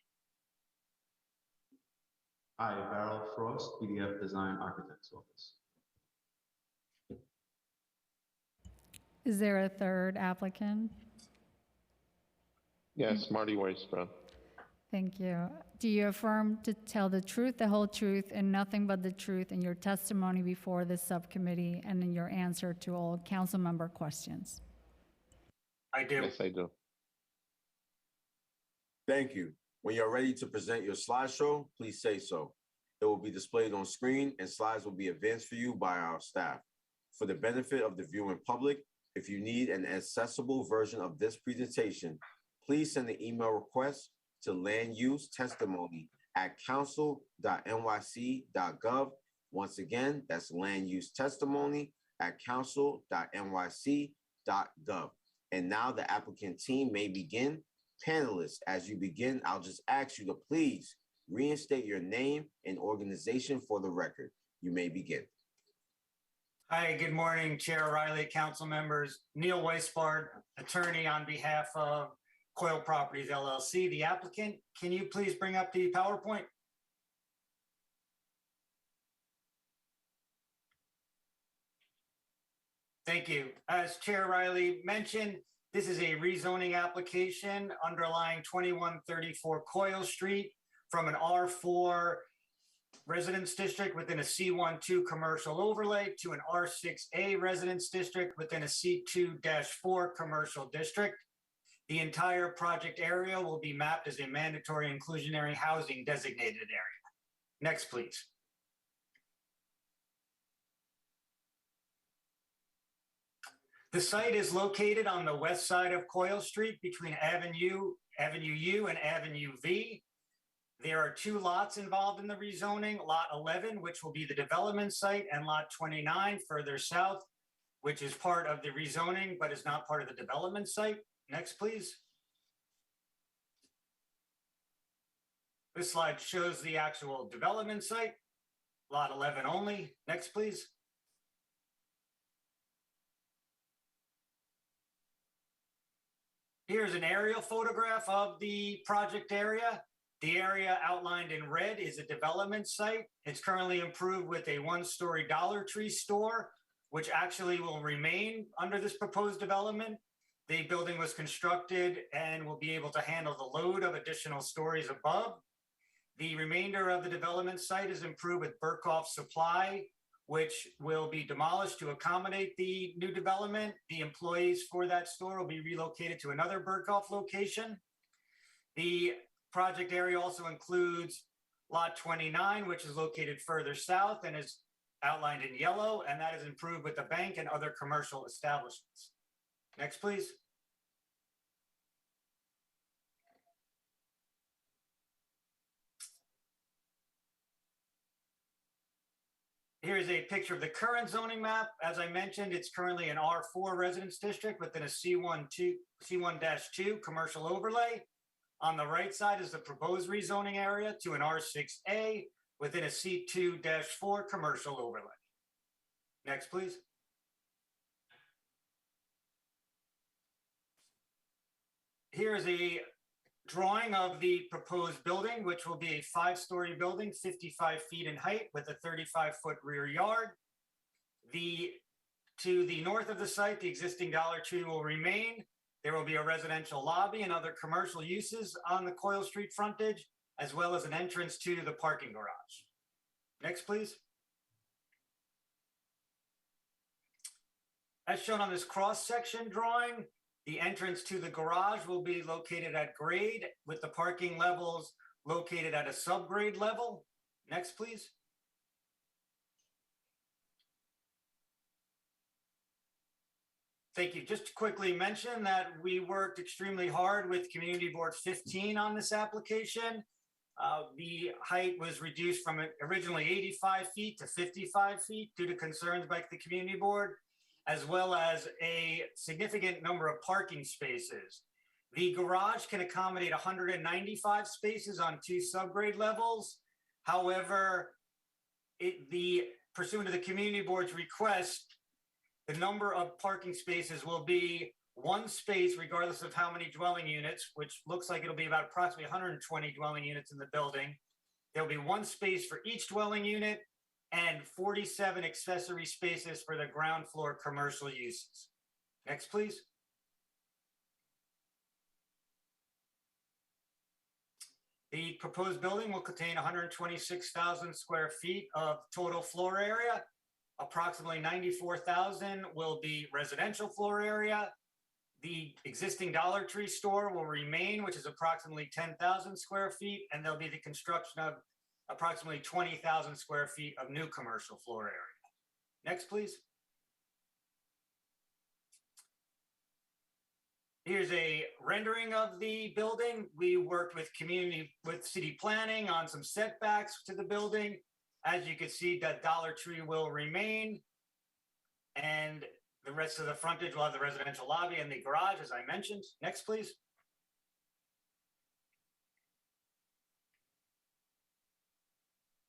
Hi, Beryl Frost, PDF Design Architect's Office. Is there a third applicant? Yes, Marty Weisbrod. Thank you. Do you affirm to tell the truth, the whole truth, and nothing but the truth in your testimony before this subcommittee and in your answer to all council member questions? I do. Yes, I do. Thank you. When you're ready to present your slideshow, please say so. It will be displayed on screen and slides will be advanced for you by our staff. For the benefit of the viewing public, if you need an accessible version of this presentation, please send an email request to landusetestimony@council.nyc.gov. Once again, that's landusetestimony@council.nyc.gov. And now the applicant team may begin. Panelists, as you begin, I'll just ask you to please reinstate your name and organization for the record. You may begin. Hi, good morning, Chair Riley, council members. Neil Weisbard, attorney on behalf of Coyle Properties LLC, the applicant. Can you please bring up the PowerPoint? Thank you. As Chair Riley mentioned, this is a rezoning application underlying 2134 Coyle Street from an R4 residence district within a C12 commercial overlay to an R6A residence district within a C2-4 commercial district. The entire project area will be mapped as a mandatory inclusionary housing designated area. Next, please. The site is located on the west side of Coyle Street between Avenue U and Avenue V. There are two lots involved in the rezoning, Lot 11, which will be the development site, and Lot 29 further south, which is part of the rezoning, but is not part of the development site. Next, please. This slide shows the actual development site, Lot 11 only. Next, please. Here's an aerial photograph of the project area. The area outlined in red is a development site. It's currently improved with a one-story Dollar Tree store, which actually will remain under this proposed development. The building was constructed and will be able to handle the load of additional stories above. The remainder of the development site is improved with Burkhoff Supply, which will be demolished to accommodate the new development. The employees for that store will be relocated to another Burkhoff location. The project area also includes Lot 29, which is located further south and is outlined in yellow, and that is improved with the bank and other commercial establishments. Next, please. Here's a picture of the current zoning map. As I mentioned, it's currently an R4 residence district within a C1-2 commercial overlay. On the right side is the proposed rezoning area to an R6A within a C2-4 commercial overlay. Next, please. Here's a drawing of the proposed building, which will be a 5-story building, 55 feet in height with a 35-foot rear yard. To the north of the site, the existing Dollar Tree will remain. There will be a residential lobby and other commercial uses on the Coyle Street frontage, as well as an entrance to the parking garage. Next, please. As shown on this cross-section drawing, the entrance to the garage will be located at grade with the parking levels located at a subgrade level. Next, please. Thank you. Just to quickly mention that we worked extremely hard with Community Board 15 on this application. The height was reduced from originally 85 feet to 55 feet due to concerns by the Community Board, as well as a significant number of parking spaces. The garage can accommodate 195 spaces on 2 subgrade levels. However, pursuant to the Community Board's request, the number of parking spaces will be one space regardless of how many dwelling units, which looks like it'll be about approximately 120 dwelling units in the building. There'll be one space for each dwelling unit and 47 accessory spaces for the ground floor commercial uses. Next, please. The proposed building will contain 126,000 square feet of total floor area. Approximately 94,000 will be residential floor area. The existing Dollar Tree store will remain, which is approximately 10,000 square feet, and there'll be the construction of approximately 20,000 square feet of new commercial floor area. Next, please. Here's a rendering of the building. We worked with city planning on some setbacks to the building. As you can see, that Dollar Tree will remain. And the rest of the frontage will have the residential lobby and the garage, as I mentioned. Next, please.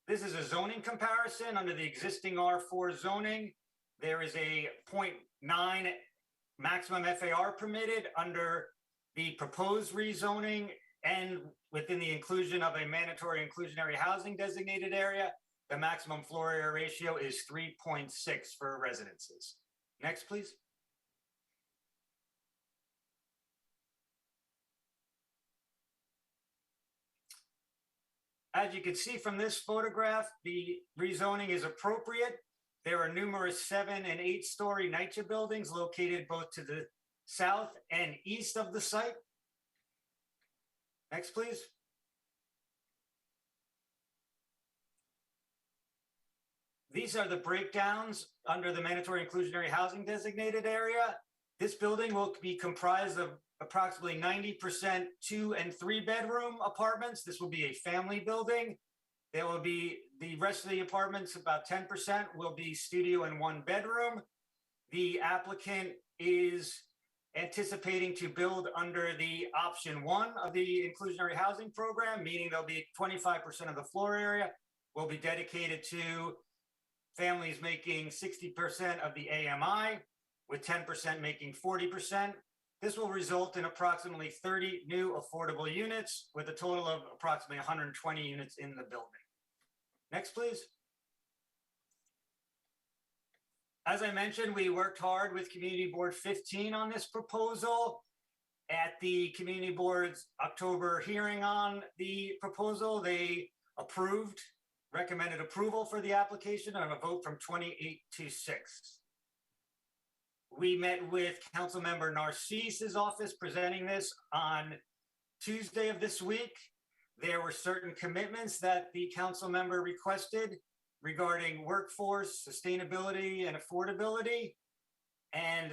This is a zoning comparison under the existing R4 zoning. There is a 0.9 maximum FAR permitted under the proposed rezoning and within the inclusion of a mandatory inclusionary housing designated area. The maximum floor area ratio is 3.6 for residences. Next, please. As you can see from this photograph, the rezoning is appropriate. There are numerous 7- and 8-story NYCHA buildings located both to the south and east of the site. Next, please. These are the breakdowns under the mandatory inclusionary housing designated area. This building will be comprised of approximately 90% 2- and 3-bedroom apartments. This will be a family building. There will be the rest of the apartments, about 10% will be studio and 1-bedroom. The applicant is anticipating to build under the option 1 of the inclusionary housing program, meaning there'll be 25% of the floor area will be dedicated to families making 60% of the AMI, with 10% making 40%. This will result in approximately 30 new affordable units with a total of approximately 120 units in the building. Next, please. As I mentioned, we worked hard with Community Board 15 on this proposal. At the Community Board's October hearing on the proposal, they recommended approval for the application on a vote from 28-6. We met with Councilmember Narcise's office presenting this on Tuesday of this week. There were certain commitments that the council member requested regarding workforce, sustainability, and affordability. And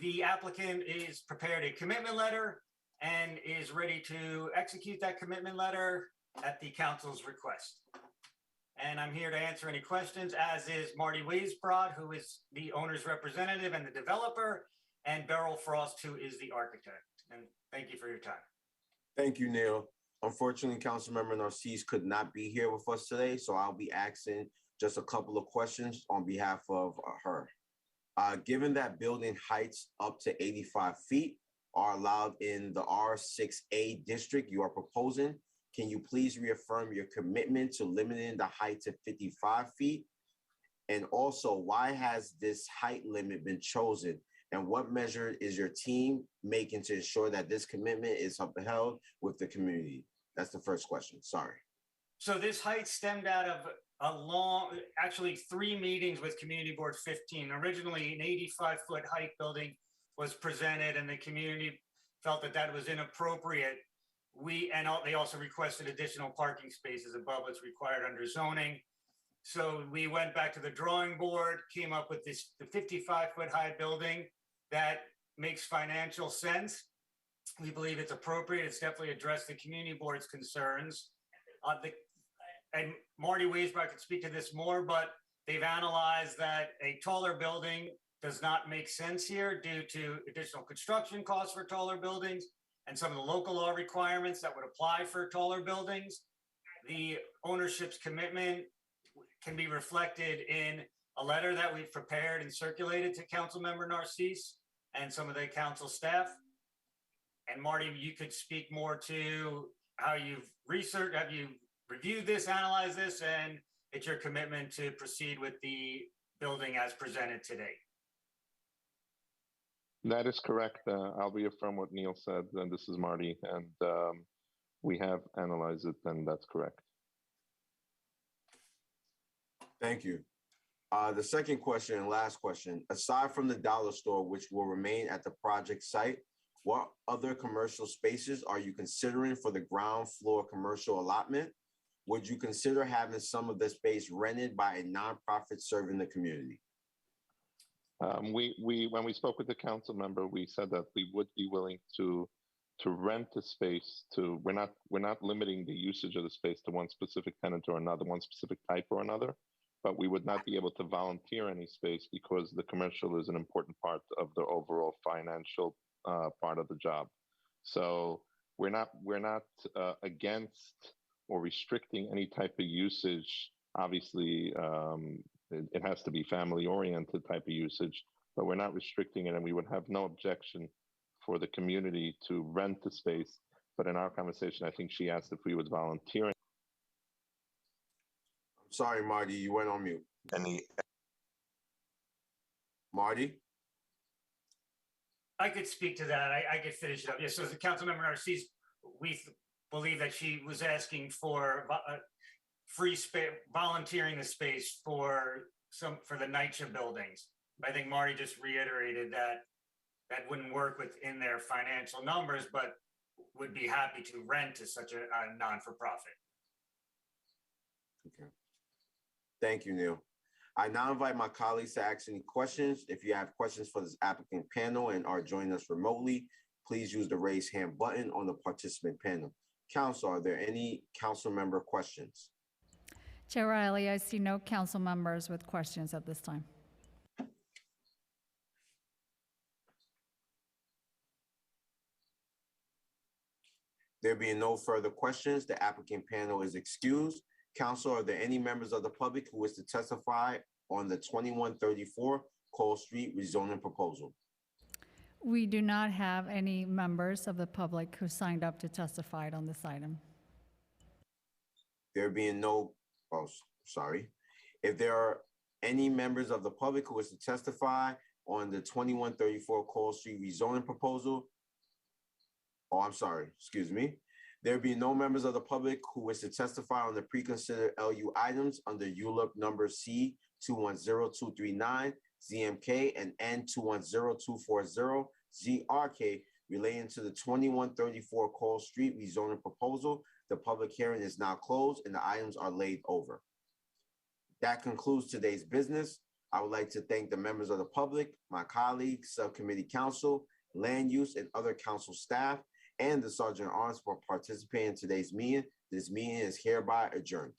the applicant is prepared a commitment letter and is ready to execute that commitment letter at the council's request. And I'm here to answer any questions, as is Marty Weisbrod, who is the owner's representative and the developer, and Beryl Frost, who is the architect. And thank you for your time. Thank you, Neil. Unfortunately, Councilmember Narcisse could not be here with us today, so I'll be asking just a couple of questions on behalf of her. Given that building heights up to 85 feet are allowed in the R6A district you are proposing, can you please reaffirm your commitment to limiting the height to 55 feet? And also, why has this height limit been chosen? And what measure is your team making to ensure that this commitment is upheld with the community? That's the first question. Sorry. So this height stemmed out of actually 3 meetings with Community Board 15. Originally, an 85-foot height building was presented, and the community felt that that was inappropriate. They also requested additional parking spaces above what's required under zoning. So we went back to the drawing board, came up with the 55-foot high building that makes financial sense. We believe it's appropriate. It's definitely addressed the community board's concerns. And Marty Weisbrod could speak to this more, but they've analyzed that a taller building does not make sense here due to additional construction costs for taller buildings and some of the local law requirements that would apply for taller buildings. The ownership's commitment can be reflected in a letter that we've prepared and circulated to Councilmember Narcisse. and some of the council staff. And Marty, you could speak more to how you've researched, have you reviewed this, analyzed this, and it's your commitment to proceed with the building as presented today. That is correct. I'll reaffirm what Neil said, and this is Marty, and we have analyzed it, and that's correct. Thank you. The second question and last question, aside from the dollar store, which will remain at the project site, what other commercial spaces are you considering for the ground floor commercial allotment? Would you consider having some of the space rented by a nonprofit serving the community? When we spoke with the council member, we said that we would be willing to rent the space to. We're not limiting the usage of the space to one specific tenant or another, one specific type or another. But we would not be able to volunteer any space because the commercial is an important part of the overall financial part of the job. So we're not against or restricting any type of usage. Obviously, it has to be family-oriented type of usage, but we're not restricting it, and we would have no objection for the community to rent the space. But in our conversation, I think she asked if we would volunteer. Sorry, Marty, you went on mute. Marty? I could speak to that. I could finish it up. Yes, so the Councilmember Narcisse, we believe that she was asking for free space, volunteering the space for the NYCC buildings. I think Marty just reiterated that that wouldn't work within their financial numbers, but would be happy to rent to such a non-for-profit. Okay. Thank you, Neil. I now invite my colleagues to ask any questions. If you have questions for this applicant panel and are joining us remotely, please use the raise hand button on the participant panel. Council, are there any council member questions? Chair Riley, I see no council members with questions at this time. There being no further questions, the applicant panel is excused. Council, are there any members of the public who wish to testify on the 2134 Cole Street rezoning proposal? We do not have any members of the public who signed up to testify on this item. There being no, if there are any members of the public who wish to testify on the 2134 Cole Street rezoning proposal, there be no members of the public who wish to testify on the pre-considered LU items under ULUP number C210239, ZMK, and N210240, ZRK, relating to the 2134 Cole Street rezoning proposal. The public hearing is now closed and the items are laid over. That concludes today's business. I would like to thank the members of the public, my colleagues, subcommittee council, land use, and other council staff, and the Sergeant at Arms for participating in today's meeting. This meeting is hereby adjourned.